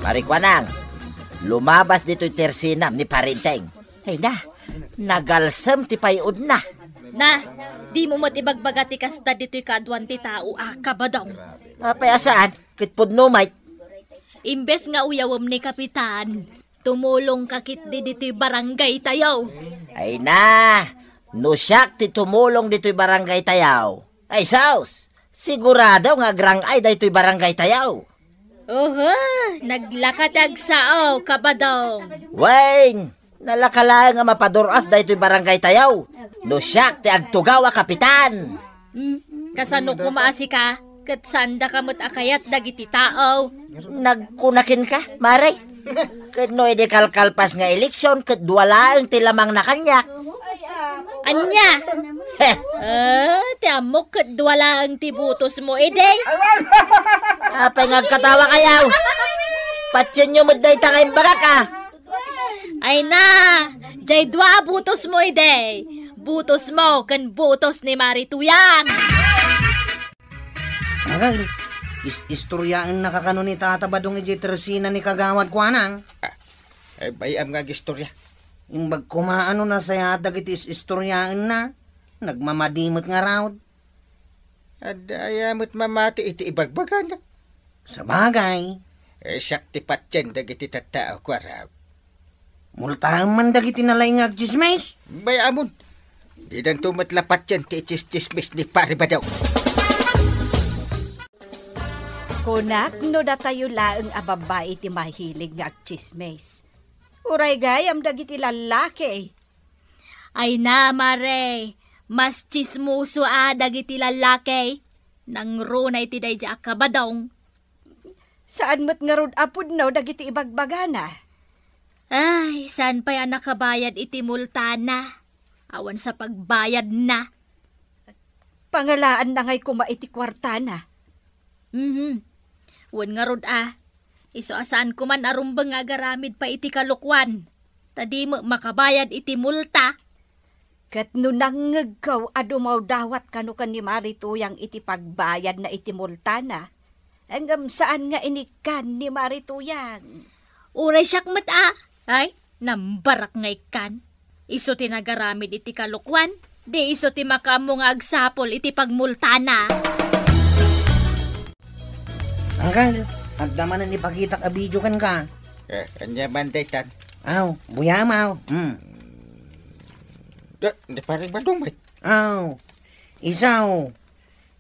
Marikwanang, lumabas dito'y tersinam ni parinteng. Ay na, nagalsam ti payod na. Na, di mo matibagbaga ti kasta dito'y kaadwan ti tao, kabadaw. Mapaya saan? Kitpudno, mate. Imbes nga uyawam ni kapitan, tumulong kakit di dito'y barangay tayo. Ay na, no siyak ti tumulong dito'y barangay tayaw. Ay saus, sigurado nga grang ay dito'y barangay tayaw. Naglakatag sao, kabadong. Wayne, nalakalaan nga mapaduras dito'y barangay tayaw. No siyak ti agtugawa kapitan. Kasano kumaasi ka? Kat sanda kamot akayat dagiti tao. Nagkunakin ka, maray? Kat no edi kalkalpas nga eleksyon, kat duwalaang tilamang na kanyak. Anya? Tiamok kat duwalaang tibutos mo, edeng. Apay ngagkatawa kayaw. Patsin nyo mo'day tangay baraka. Ay na, jay dua butos mo, edeng. Butos mo, kan butos ni Marituyang. Agay, istoryaan nakakano ni Tata Badong iji tersina ni kagawad ko anang. Ay bayam nga istorya. Yung bagkumaano na saya dagiti istoryaan na. Nagmamadimot nga raw. Adayamot mamati iti ibagbagan. Sa bagay, Siyak ti patyan dagiti tattao ko araw. multahan man dagiti nalay nga agchismes. Bayamon. Di dan tumatlapat yan ti chismis ni pari ba daw. Kunak no datayo laeng ababay iti mahilig nga agchismes. Uray gayam dagiti lalaki. Ay na, mare. Mas chismuso dagiti lalaki. Nang runay ti day ja kabadong. Saan mo't nga rod apod no dagiti ibagbagana? Ay, saan pa yan nakabayad iti multa na? Awan sa pagbayad na. Pangalaan na ngay kuma iti kwarta na. Wan nga rod Iso asaan ko man arumbang nga garamid pa iti kalukwan. Tadi mo makabayad iti multa. Kat no nangagaw adumaw dawat kano kan ni Marituyang iti pagbayad na iti multa na. Hanggang saan nga inikan ni Marituyang? Uray siyak mat Ay, nambarak ngay kan. Iso ti nagaramid iti kalukwan. Di iso ti makamo nga agsapol iti pagmulta na. Hanggang, agdamanan ipakitak a video kan ka. Anya man daytan. Aw, buyamaw. Di paring badong may. Aw, isaw.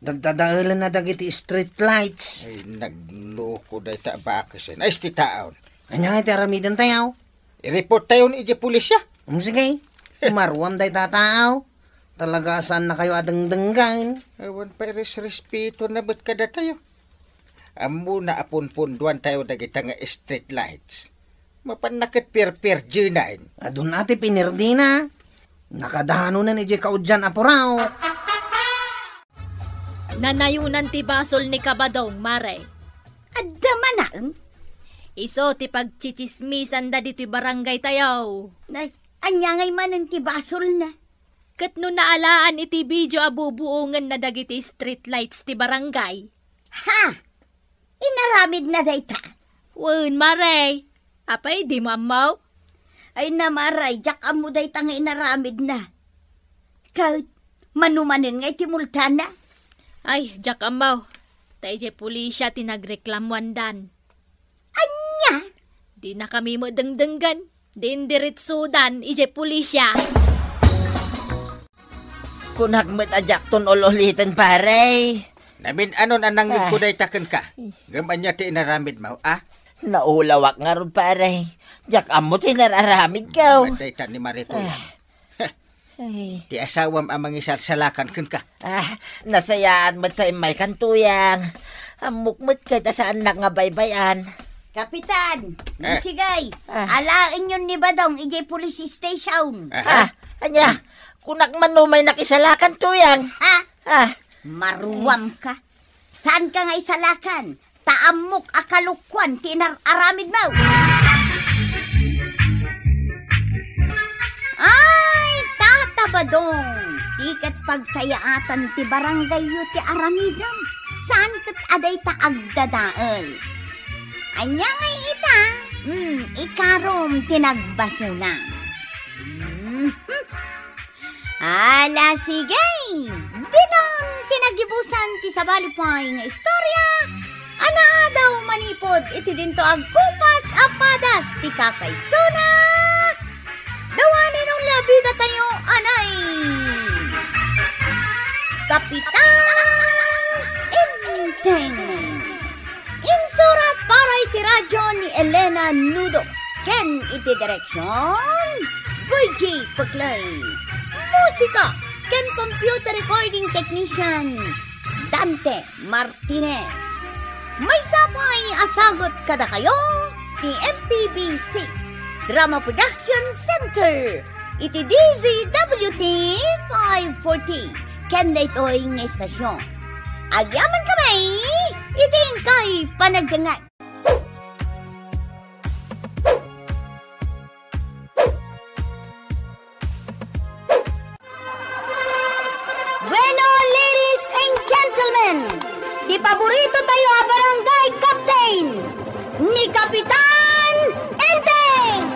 Dagdadaalan na dagiti street lights. Ay, nagloko day ta bakasin. Ay, sti taon. Anya nga taramidan tayo. I-report tayo ni ije pulisya. Sige, maruam day tataaw. Talaga saan na kayo adang-danggan? Awan pa respeto na ba't kada tayo? Amo na apun-punduan tayo dagita nga street lights. Mapanakit per junain. Adun ati pinirdi na. Nakadano na ni J. Kaudyan apuraw. Nanayunan ti basol ni Kabadong, Mare. Adda man Iso ti pagchichismisan da dito'y barangay tayaw. Nay, anya ngay man ti basol na. Kat no naalaan iti video abubuungan na dagiti street lights ti barangay. Ha! Inaramid na dayta. Wen, Mare. Apay, di mamaw? Ay namaray, jak amo dayta nga inaramid na. Kahit manumanin nga iti multana. Ay, jak amaw. Tay je pulisya tinagreklamuan dan. Anya? Di na kami mo dengdenggan. Din diritsudan, ije pulisya. Kunag met ajak ton ololitan pare. Namin ano na nangin ko day taken ka. Gaman niya ti inaramid mo, Naulawak nga ron pare. Jak amo tinararamid ka. Maday ta ni Marito yan. Ay. Ti asawam amang isarsalakan ken ka. Nasayaan mo tayo may kantuyang. Amukmut ka ta saan na nga baybayan. Kapitan, sigay, alain yun ni Badong, ije police station. Anya, kunak man no may nakisalakan tuyang. Maruwam ka. Saan ka nga isalakan? Taamok akalukwan, tinararamid mo. Ay, Tata Badong, tikat pagsayaatan ti barangay yu ti aramidam. Saan kat aday ta agdadaal? Anya ngay ita, ikarom tinagbaso na. Ala sige, dinon tinagibusan ti sabalipay nga istorya, ana daw manipod iti dinto agkupas apadas ti kakaysuna. Dawanin ang labi na tayo, anay. Kapitan Inteng. Insurat para iti radyo ni Elena Nudo. Ken iti direksyon, Virgie Paclay. Musika, ken computer recording technician, Dante Martinez. May sapay asagot kada kayo, ti MPBC, Drama Production Center, iti DZWT 540, ken daytoy nga estasyon. Agyaman kamay, iting kay panagdangat. Bueno, ladies and gentlemen, di paborito tayo a barangay captain, ni Kapitan Enteng!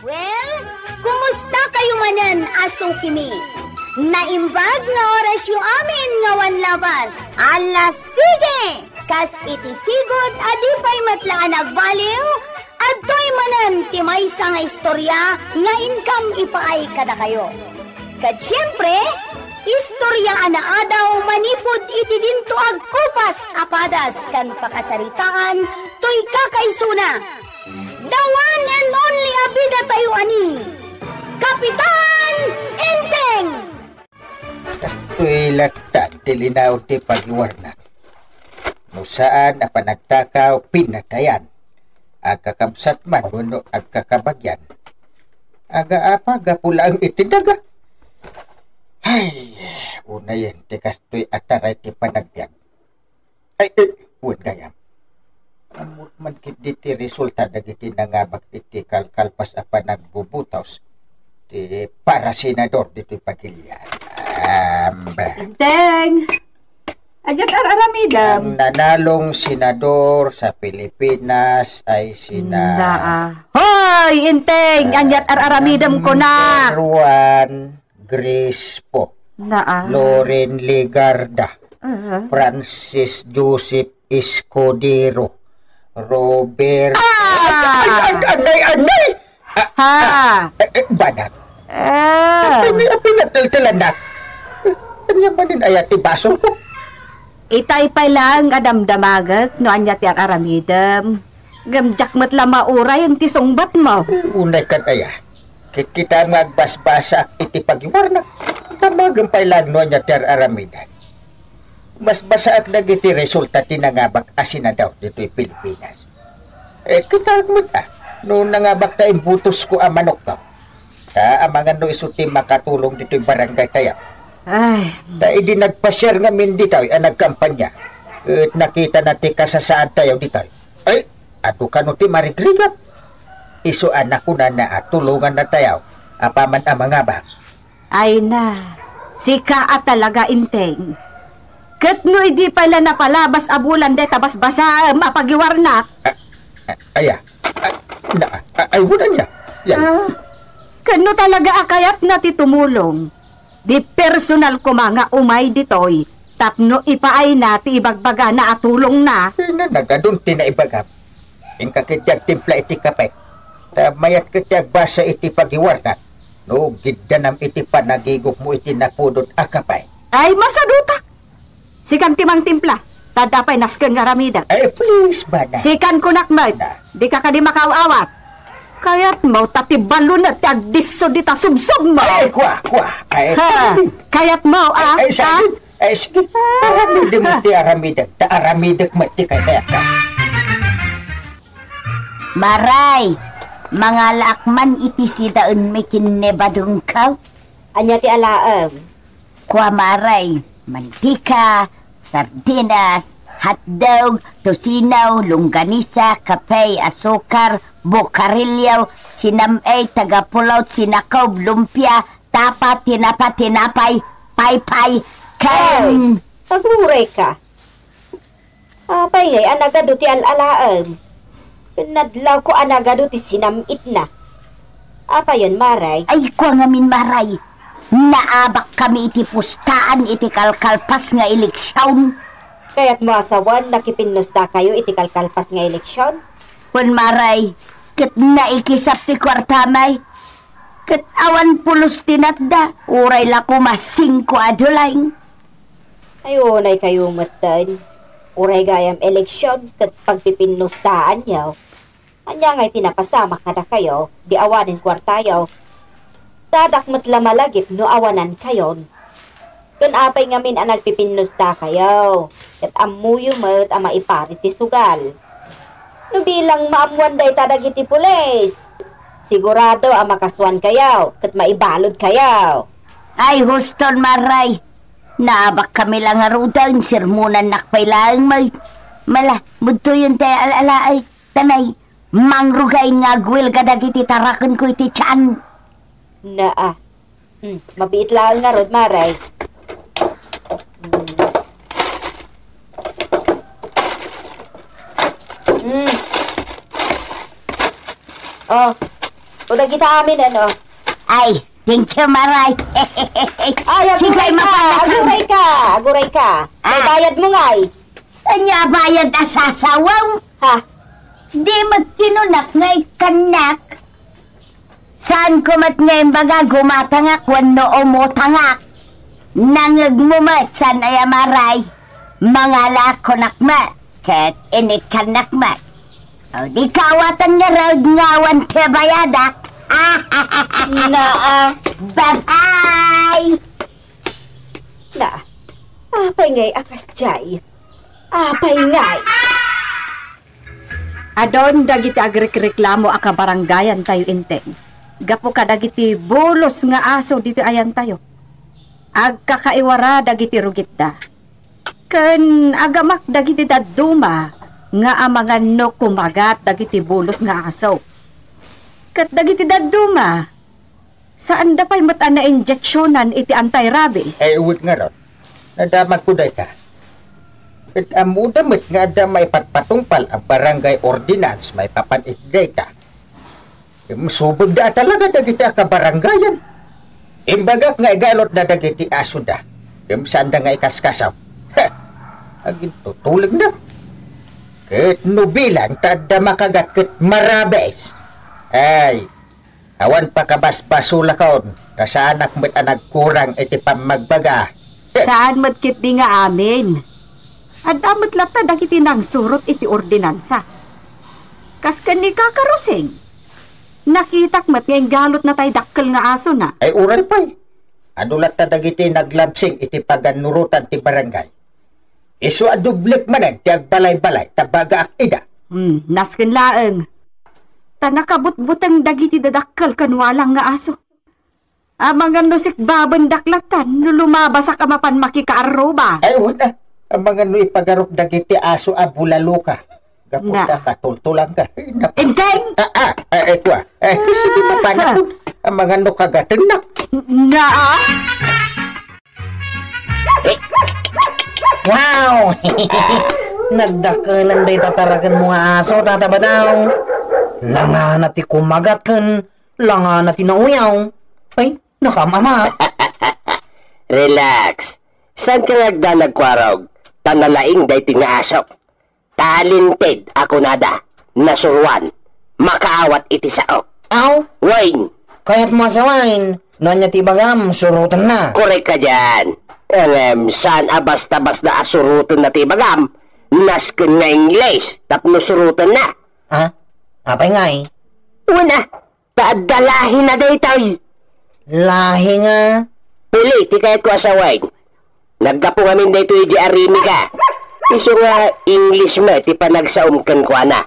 Well, kumusta kayo manan, aso kimi? Naimbag nga oras yung amin nga wanlabas. Alas sige! Kas iti sigod adipay matlaan agbaliw, adtoy manan ti maysa nga istorya nga income ipaay kada kayo. Kat siyempre, istorya anaadaw manipod iti dinto agkupas apadas kan pakasaritaan toy kakaysuna. The one and only abida tayo ani, Kapitan Enteng! Kastoy latan tilinaw ti pagiwarna. No saan na panagtakaw pinatayan. Agkakabsat man uno agkakabagyan. Aga-apa gapulang itidaga. Ay, una yan ti kastoy ataray ti panagbiag. Ay, uwan gayam. Amot man kiti ti resulta dagiti nangabak iti kalkalpas a panagbubutaws. Ti para senador dito'y pagilyan. Enteng! Agyat araramidam. Ang nanalong senador sa Pilipinas ay Hoy, Enteng! Agyat araramidam ko na! Juan Grispo, Loren Ligarda, Francis Joseph Escudero, Robert... Anay! Ha! Banat. Taltalan na. Kanya manin ayat ti baso ko. Itay pa lang adamdamagag no anya ti aramidem. Gamjak mat la mauray yung tisongbat mo. Unay kan aya. Kita magbasbasa iti pagiwarna. Kamagampay lang no anya ti aramidan. Mas basa at nagiti resulta tinangabak asina daw dito'y Pilipinas. Kita mo ta. No nangabak ta imbutos ko ang manok daw. Amangan no isuti makatulong dito'y barangay tayo. Ay, Dahil di nagpa-share nga min dito ang nagkampanya. At nakita na ti kasasaan tayo dito. Ay, ato ka no ti marikligat. Isu anak ko na tulungan na tayo. Apaman ang mga bang. ay na. Sika at talaga inteng. Kat no hindi pala napalabas abulan de tabas basa mapagiwarnak. Ay, wala niya. Yan. Kano talaga akayat na ti tumulong. Di personal ko mga umay ditoy. Tapno ipaay na ti ibagbaga na atulong na. Nagadun tinaibagap. Yung kakityag timpla iti kapay. Mayat kityag basa iti pagiwarnak. No, giddanam iti panagigok mo iti napudot akapay. Ay masaduta. Sikan timang timpla. Tadapay nasken nga ramida. Ay, please, bana. Sikan kunakmad. Di ka di makawawat. Kaya't mo tatibalo na tagdiso di ta subsub mo. Ay, kwa. Ay, Kaya't mo, Ay, sige. Ay, sige. Aramidag mo ti aramidag. Aramidag mo ti kaya ka. Maray, mga lakman iti sidaun may kinebadong kaw. Anya ti alaam. Kwa maray, mantika, sardinas, hotdog, tosinaw, longganisa, kape, asukar, bokarilyaw, sinamay, tagapulaw, sinakaw, lumpia, tapa, tinapay, paypay, kan. Paguray ka. Apay ngay, anagado ti alaam. Pinadlaw ko anagado ti sinamit na. Apayon, maray. Ay, kwa ngamin maray. Naabak kami iti pustaan, iti kalkalpas nga eleksyon. Kaya't mo asawan, nakipinusda kayo iti kalkalpas nga eleksyon? Kung maray, kat naikisap ti kwartamay. Kat awan pulos tinatda, uray la kumasing ko adulaing. Ayunay kayo matan. Uray gayam eleksyon, kat pagpipinusdaan yaw. Anya ngay tinapasama kada kayo, di awanin kwartayaw. Sadak matla malagip no awanan kayon. Kun apay ngamin ang nagpipinusda kayo. Kat amuyo mat ang maipari ti sugal. No bilang maamuan day tadagiti pulis. Sigurado ang makaswan kayaw. Kat maibalod kayaw. Ay, huston maray. Naabak kami lang arudan, sirmunan nakpay lang may. Mala, budto yun tayo alalaay. Tanay, mangrugay nga gwil kadagiti tarakan ko iti tiyan. Naa. Mabiit lang nga rod, maray. Oh, udah kita amin ano? Ay, thank you maray. Ay, aguray ka. May bayad mo ngay. Anya bayad asasawaw. Ha? Di magtinunak ngay kanak. Saan kumat ngayon baga gumatangak wano o motangak? Nangag mo mat san ay amaray. Mga lako nakmat. Kat inikanak mat. O di kawatan nga raw ngawan te bayadak. Naa. Bye-bye! Naa. Apay ngay akas jay. Apay ngay. Adon dagiti agrikreklamo aka barangayan tayo inteng. Gapo ka dagiti bolos nga aso dito ayan tayo. Agkakaiwara dagiti rugitda. Ken agamak dagiti daduma nga amangan no kumagat dagiti bolos nga aso. Kat dagiti daduma saan da pa'y mata na injeksyonan iti anti-rabies? Uwit nga ron. Nadamag ko day ka. At amudamit nga da may patpatungpal ang barangay ordinance may papanit day ka. Masubog da talaga dagiti kabarangayan. Imbagak nga igalot na dagiti aso da. Saan da nga ikaskasaw. Ha! Agin tutulig na. Ket nubilan tada makagat ket marabes. Ay, awan pa kabasbasula kaon. Kasanak mo't nagkurang iti pamagbaga. Saan matkit di nga amin? At damat lata dagiti nang surot iti ordinansa. Kas kani kakarusing. Nakitak mat ngayong galot na tay dakkel nga aso na. Ay uran pa'y. Anulat na dagiti naglabsing iti paganurutan ti barangay. Isu adublik manan ti agbalay-balay tabaga akida. Nasken laeng. Tanakabut-butang dagiti dadakkel kanwalang nga aso. Amang nusik baban daklatan no lumabasak amapan makikaaruba. Ay wala. Ang mga no ipagarok dagiti aso abulaluka. Kapunta ka, tultulang ka. Inteng! Ito sige mapana po. Ang mga no kagatin na. Wow! Nagdakalan day tatarakan mo nga aso, Tata Badong. Langa na ti kumagat kan, langa na ti nauyaw. Ay, nakamama. Relax. Saan ka nagdalag, Kwarog? Tanalaing day ti nga aso. Talented ako nada. Nasuruan. Makaawat iti sao. Aw, Wayne. kaya't mo asawain. Noon niya ti bagam, surutan na. Korek ka dyan. Saan basta-basta asurutan na ti bagam? Nasken nga Ingles. Tapno surutan na. Ha? Apay nga eh. Una. Taadalahin na day tayo. Lahi nga. Pili, ti kayat ko asawain. Naggapo ngamin day to iji arimi ka. Iso nga English mo, ti panagsaumkan ko na.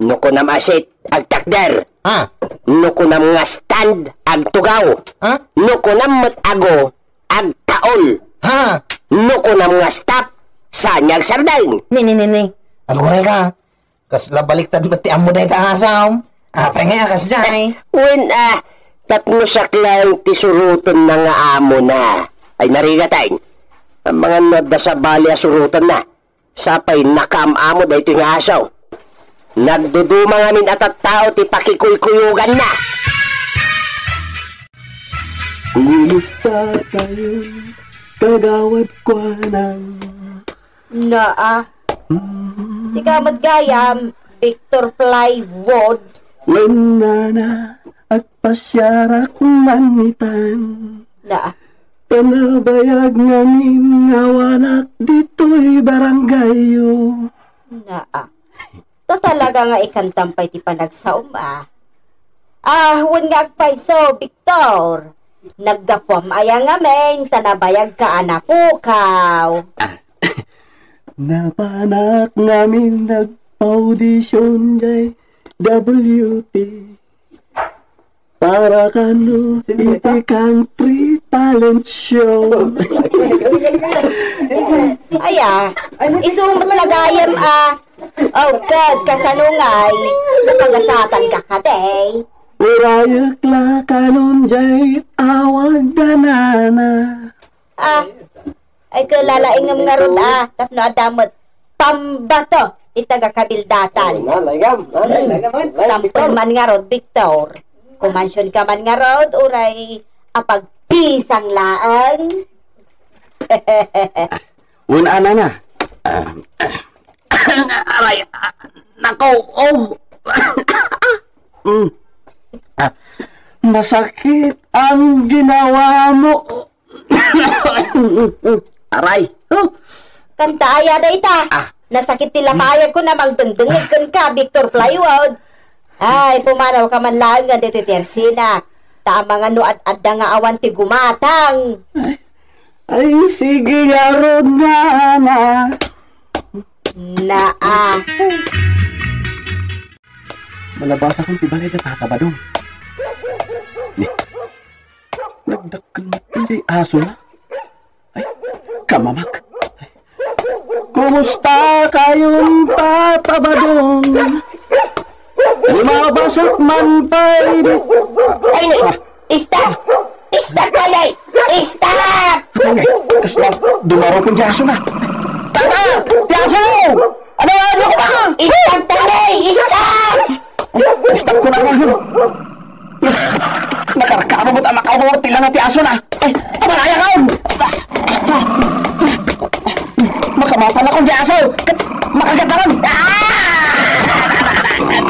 Nuko nam asit, agtakder. Ha? Nuko nam nga stand, agtugaw. Ha? Nuko nam matago, agtaol. Ha? Nuko nam nga stop, sanyag sardain. Ni. Aguray ka. Kas labaliktad ba't ti amo day ka asaw? Apay nga kas dyan. When tatno saklang tisurutan na nga amo na. Ay narigatain. Ang mga nada sa bali asurutan na. Sapay nakaamamo da ito nga asaw. Nagduduma ngamin at tao ti pakikuykuyugan na. Kumusta kayo, kagawad ko nang... Si Kamat Gayam, Victor Plywood. Wenana at pasyarak manitan. Panabayag ngamin ngawanak dito'y baranggayo. Talaga nga ikantampay ti panagsaum Hun nga agpaiso, Victor. Naggapuam ayang amen, tanabayag ka anapukaw. Napanak ngamin nag-audition jay WT. Para kano iti country talent show. Isumot lagayam Oh God, kasanungay. Napagasatan ka katay. Urayak la kanon jay awag danana. Ay kalalaingam nga ron tapno adamot pambato itaga kabildatan. Sampol man nga ron, Victor. Kumansyon ka man nga ron, uray apagpisang laang. Wala na. Aray, nako, masakit ang ginawa mo. Aray. Kantaya da ita. Nasakit tila payag ko na magdungdungig ka, Victor Plywood. Ay, pumanaw ka man lang nga dito tersina. Tama nga no at nga awan ti gumatang. Ay, sige yaron na. Malabasa kong tibalay na tatabadong. Nagdakkel natin jay aso na. Ay, kamamak. Kumusta kayong tatabadong? Lumabasak man pa'y di... Ay, stop! Stop, palay! Stop! Ay, kasla, dumaro kong di aso na. Tata! Di aso! Ano ko ba? Stop, palay! Stop! Stop ko na ngayon. Nakarakama mo't ang makawawat tila na ti aso na. Ay, amalaya ka! Makamata na kong di aso! Makagat na ron!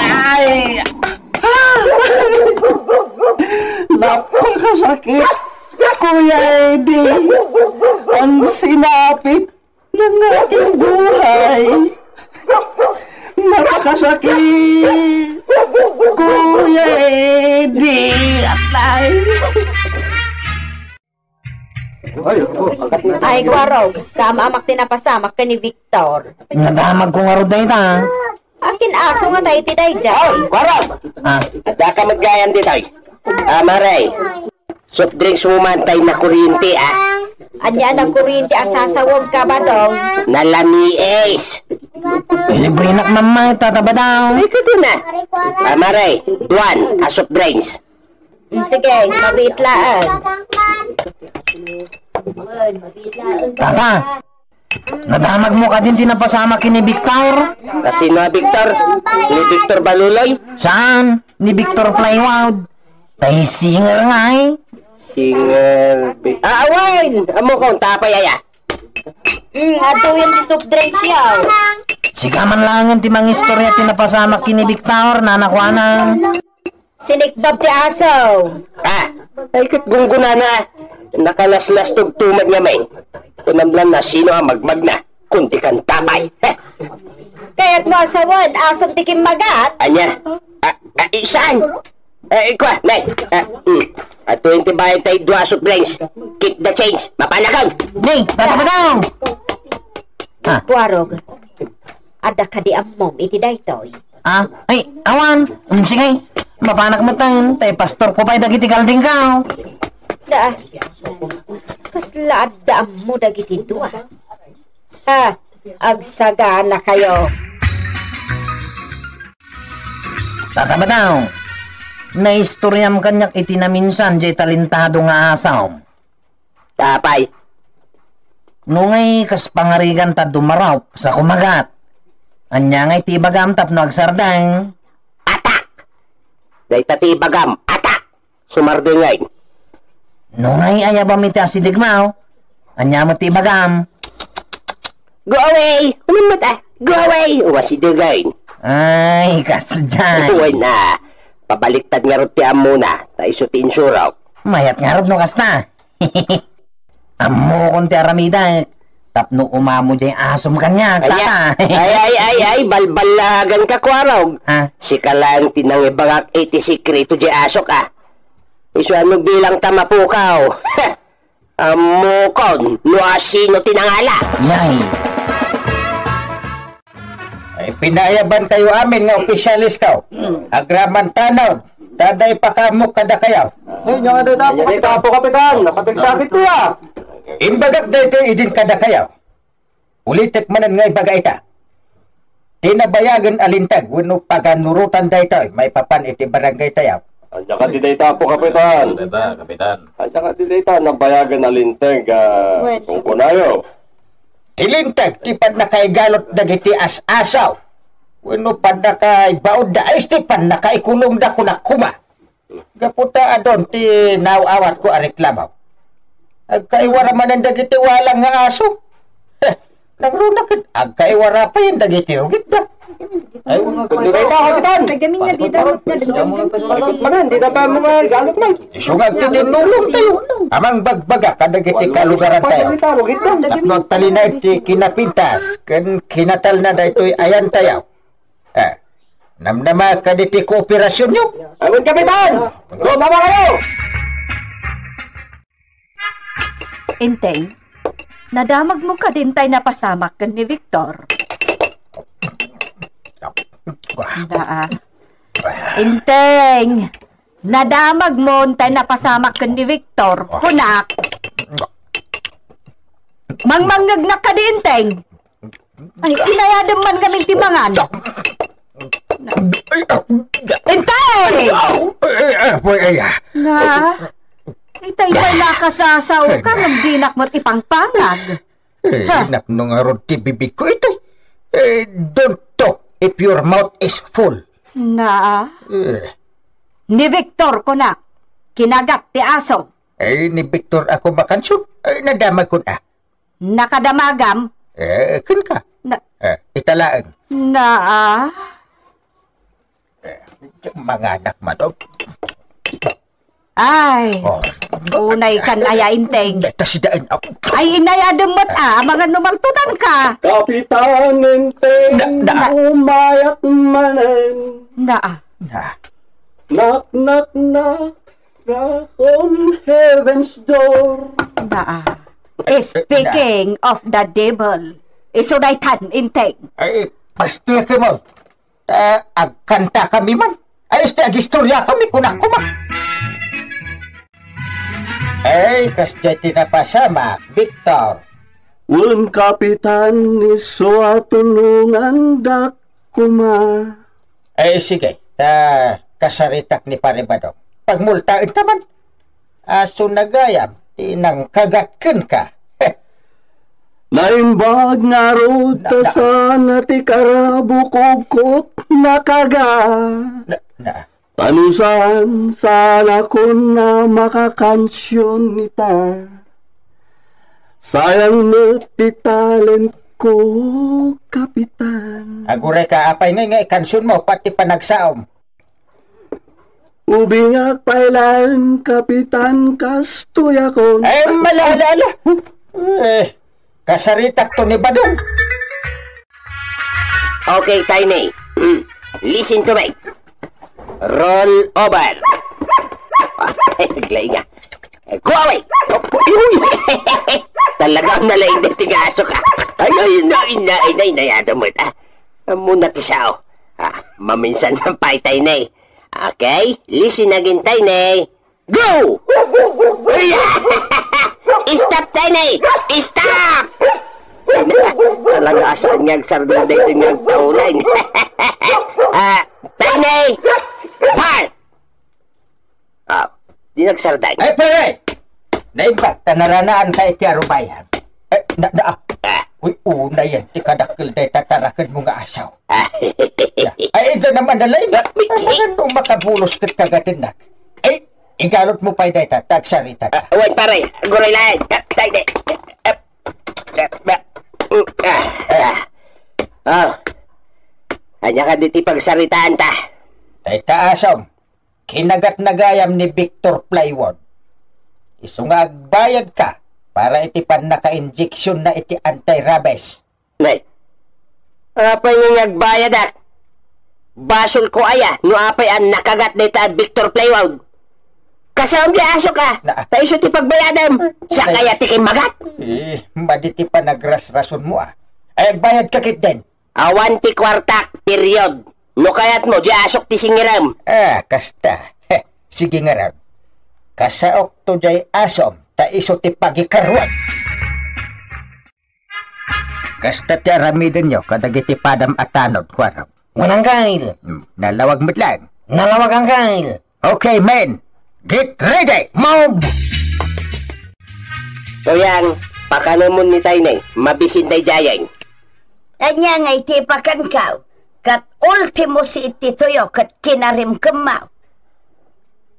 Ay! Napakasakit, Kuya Eddie. Ang sinapit ng aking buhay. Napakasakit, Kuya Eddie. Atay. Ay, Guarog, kamamak tinapasamak ka ni Victor. Nadamag ko nga ro dahil ta. Akin aso nga tayo tiday dyan. Warog! Ada ka maggayan dito. Maray. Soft drinks mo mantay na kuryente, Anya ng kuryente asasawag ka ba dong? Nalami Ace. Libre na mamay, tataba daw. Ay, kato na. Maray, Duan, soft drinks. Sige, mabitlaan. Tata, nadamag mo ka din tinapasama ni Victor? Kasi na Victor? Ni Victor Baluloy? Saan? Ni Victor Plywood. Tay singer nga eh. Singer... Awain! Amo kong tapay aya. Ato yung di soft drinks yaw. Sigaman lang ang timang istorya tinapasama ni Victor na nakwanan. Sinikbab ti aso. Ay kat gungguna na. Nakalaslas tugtumad niya may. Tunamblan na sino ang magmag na. Kunti kang tapay. Kaya't mo asawan, asom tikim magat. Anya? Saan? Kwa, nay. 20 bayad tayo 2 soft drinks. Keep the change. Mapanakag. Nay, tataba daw. Guarog, ada ka di amom iti daytoy. Ay, awan. Sige. Mapanak mo tayo. Tay pastor ko pa'y dagiti kalding ka. Kasla adda mo dagiti dua. Agsagana kayo. Tataba daw. Naistoryam kanyak iti na minsan jay talentado nga asaw. Tapay. Nungay kas pangarigan ta dumaraw sa kumagat. Anya ngay tibagam tapno agsardang. Day tati bagam, atak! Sumardingay. Nungay ayabam iti asidigmaw. Anya mo tibagam. Go away! Umimot Go away! Wasidigay. Ay, kasadyan. Uy na. Pabaliktad nga rot ti muna. Tayo ti insuraw. Mayat nga rot no kasta. Amo kong ti aramida. Tapno umamo dyan asom kanya. Ay, balbalagan ka kwarog. Si kalang tinangibagak iti sikrito dyan asok Isu ano bilang tamapukaw. Amo kon, no asino tinangala. Yay. Ay, pinayaban tayo amin nga opisyalis ka. Agraman tanod. Daday pa kamok kada kayaw. Ay, nga tapo kapitan. Nakapigsakit ko Imbagak dahi kayo idin kada kayaw. Ulitek manan nga ibaga ita. Tinabayagan alintag. Wano paganurutan dahi tayo. May papan iti barangay tayaw. Anya ka didayta po, kapitan. Kapitan. Anya ka didayta. Nabayagan alintag. Kung kunayo. Tilintag, tipad na kay galot dagiti as-asaw. Wano pad na kay baod da ay stipan na kay kulong da ko na kuma. Gaputa adon ti nawawat ko areklamaw. Agkaiwara man ang dagiti walang nga aso. Nagrunakit, agkaiwara pa yung dagiti rugit da. Ay, kapitan. Nagaming nga di daw na Manan, di na pa mga galot man. Isungag ti tinulong tayo. Amang bagbaga kadagiti kalugaran tayo. Tapno agtalinay ti kinapintas. Kinatal na daytoy ayan tayo. Namnama kaditi kooperasyon nyo. Amin, kapitan! Gumama kayo! Inteng, nadamag mo ka din tayo napasamak ka ni Victor. Inteng, nadamag mo tayo napasamak ka ni Victor. Kunak. Mangmangag na ka din, Inteng. Ay, inayadam man kaming timangan. Inteng! Na, itay tayo nakasasaw ka ng dinak mo't ipangpangag. Hinap nung arod ti bibig ko ito. Don't talk if your mouth is full. Na, ni Victor ko na, kinagat ti aso. Ni Victor ako makansyon. Nadamag ko na. Nakadamagam. Kun ka. Italaang. Na, Mga anak man. Ay, Oh, unay kan aya inteng. data si Daan. Ay, inay ademot mga numaltutan ka. Kapitan Enteng umayak manen. Na, Knock, knock, knock. Knock on heaven's door. na. Speaking of the devil, isunaytan inteng. Ay, pasti ka mo. Agkanta kami man. Ay, agistorya kami kunak kuma. Ay, kasya tinapasama, Victor. Wen kapitan iso atulungan dak kuma. Ay, sige. Kasaritak ni Paribadong. Pagmultain taman. Aso nagayam. Inang kagakin ka. Naimbag nga ruta sana ti karabukubkot nakaga. Panusan sana ko na makakansyon nita. Sayang na ti talent ko, kapitan. Agure ka apay ngay kansyon mo pati panagsaom. Ubingak pailan, kapitan, kastoy ako. Ay, malala. Kasaritak to ni Badong. Okay, Tiny. Listen to me. Roll over. Glay nga. Go away! Talagang nalaing na tigaso ka. Ay, nayada mo ita. Muna ti sao. Maminsan ng pay, Tiny. Okay, listen again, Tiny. Go! Stop, Tiny! Stop! Talaga asaan nga sardong dito nga taulan. Tiny! Par! Di nagsardan. Ay, pare! Naibag, tanaranaan ka iti arubayan. Uy, una yan, ti kadakil day tatarakan mo nga asaw. Ay, ito naman nalay nga. Ano makabulos kit kagatin na? Ay, igalot mo pa day tagsarita ka. Wait, pare, guray lahat. Tiny! Anya ka diti pagsaritaan ta. Tay taasom, kinagat nagayam ni Victor Plywood. Isungagbayad ka para iti pan naka-injection na iti anti-rabies. Nay, apay nga nagbayad at basol ko aya, no apay ang nakagat na ita Victor Plywood. Kasawang di aso ka, tayo siya ti pagbayadam, sa kaya ti magat. Maditi pa nagrasrason mo Ay, agbayad ka kit din. Awan ti kwartak, period. No kayat mo, di asok ti singiram. Kasta. Sige nga ram. Kasaok to jay asom, ta iso ti pagikarwan. Kasta ti aramidin nyo, kadagiti padam atanod, kwarap. Wanang kail. Nalawag mo't lang. Nalawag ang kail. Okay, men. Get ready! Mob! Tuyang, pakalamon ni Tiny, mabisin tay jayang. Anya nga itipakan ka, kat ultimo si iti tuyo kat kinarim kemaw.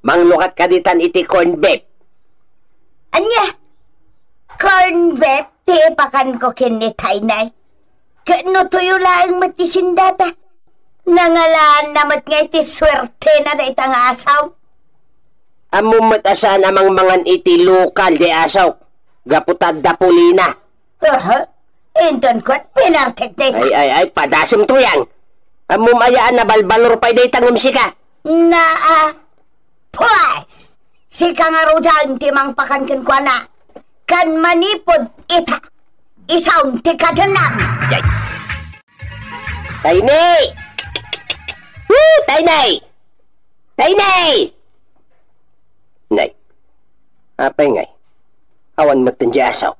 Manglukat ka ditan iti corn beef. Anya, corn beef, tipakan ko kini Tainay. Kat no tuyo laang matisindata. Nangalaan namat nga iti swerte na itang asaw. Amumot asan amang mangan iti lokal de asaw. Gaputad da pulina. Inton ko, pinartek de. Ay, padasim tuyang. Amumayaan na balbalor pa day tangim sika. Pues, sika nga rudan timang pakankin ko na. Kan manipod ita. Isaw ti katanam. Yay. Tiny! Woo, Tiny! Tiny! Nay, apay ngay. Awan mo tanda asaw.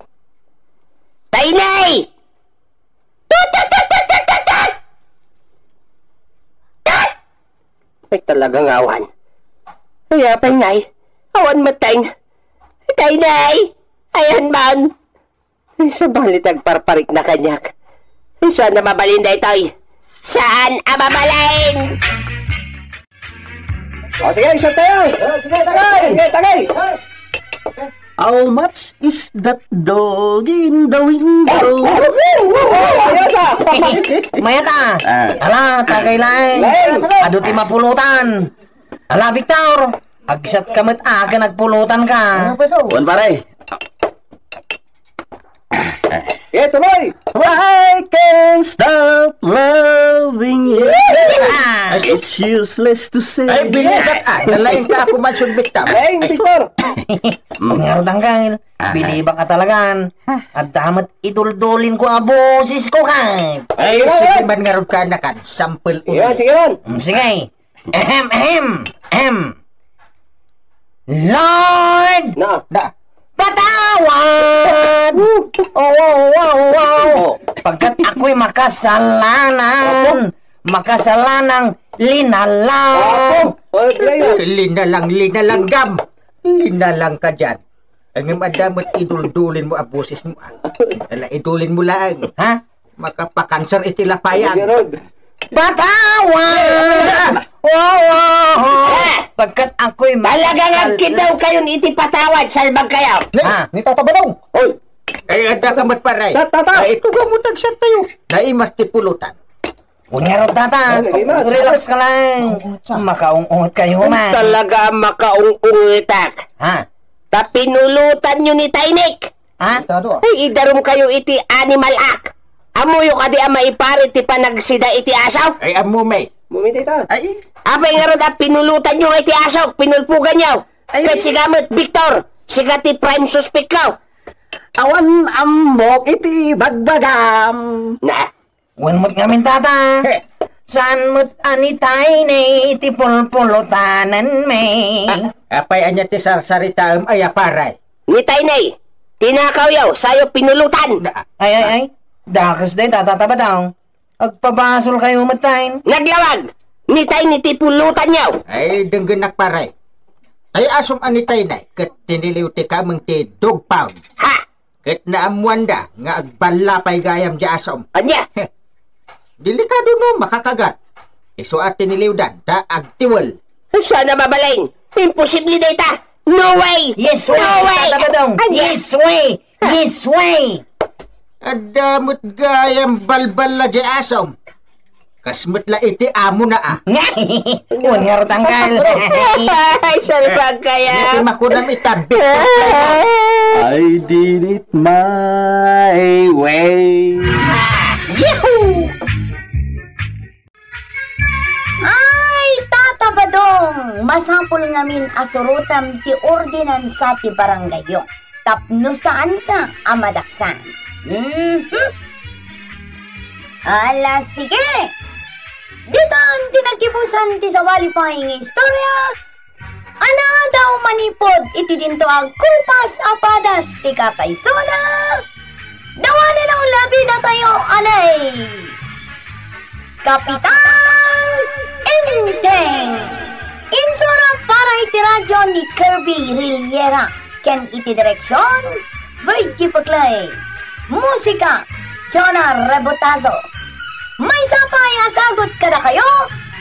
Tiny! Tut! Ay talagang awan. Ay apay ngay. Awan mo tang. Tiny! Ayan man. Ay sabalit agparparik na kanyak. Ay saan na mabalin da ito'y? Saan ang mabalin? Sige, isa tayo! Sige, tagay! How much is that dog in the window? Mayata! Ala, tagay laing. Ado ti mapulutan. Ala, Victor! Agsat kamit aga nagpulutan ka. Juan pare. Tuloy! I can't stop loving you. It's useless to say. Ay, bilibat nalaing ka ako man sumbit tam. Laing, Victor. Mga tanggal, biliba ka talagan. At damat iduldulin ko ang boses ko ka. Ay, sige man nga ka na kan. Sample ulit. Sige man. Sige. Lord! Na. Patawad! Wow. Pagkat ako'y makasalanang linalang. Linalang gam. Linalang ka dyan. Ang madamot idul-dulin mo ang boses mo. Idulin mo lang. Ha? Makapakanser itilapayang. Patawad! Pagkat ako'y Talagang agkidaw kayo ni iti patawad, salbag kayo. Ni Tata Badong. Oy. Ay, ada ka matparay. Tata. Ay, ito ka mo tagsan tayo. Naimas ti pulutan. Unyarot tata. Relax ka lang. Makaungungot kayo man. Talaga makaung-ungitak. Ha? Tapinulutan nyo ni Tainik. Ha? Ay, idarum kayo iti animal act. Amuyo ka di ang maipari ti panagsida iti asaw. Ay, amo may. Mumintay ta. Ay, Apay nga ron pinulutan nyo iti asaw. Pinulpugan nyo. Kat sigamit, Victor. Siga ti prime suspect ka. Awan ambok iti bagbagam. Na. Wanmot ngamin tata. Saan mo't anitay na iti pulpulutanan may. apay anya ti sarsaritaam ay aparay. Ni Tainay. Tinakaw yaw. Sayo pinulutan. Ay. Dakas din tatataba daw. Agpabasol kayo matayin. Naglawag. Ni Tainay ti pulutan yaw. Ay, denggenak paray. Ay, asom anitay na. Kat tiniliw ti kamang ti dog pound. Ha? Kat naamuanda nga agbalapay gayam di asom. Anya? Delikado no, makakagat. Iso at tiniliw dan, ta agtiwal. Sana babalain. Imposible data. No way. Yes way. No way. Tataba daw. Yes way. Yes way. Adamot gayam balbal di asom. Kasmet la iti amo na Uwan nga tanggal. Ay, salpag kaya. Iti makunam itabi. I did it my way. Yahoo! Ay, Tata Badong! Masapol ngamin asurutam ti ordinansa ti baranggayo. Tapno saan ka, amadaksan? Ala, sige! Dito ang tinagkipusan ti sawali pahing istorya. Ana daw manipod iti dinto ang kupas apadas ti kakaysona. Dawanin ang labi na tayo, anay! Kapitan Enteng! Insura para iti radyo ni Kirby Riliera. Ken iti direksyon, Virgie Paclay. Musika, Jonah Rebotazo. May sapay asagot kada kayo,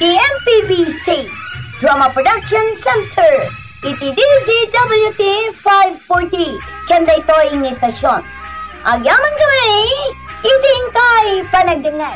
ti MPBC Drama Production Center, iti DZWT 540, Kenday Toying Estasyon. Agyaman kami, iti ingkay panagdingay.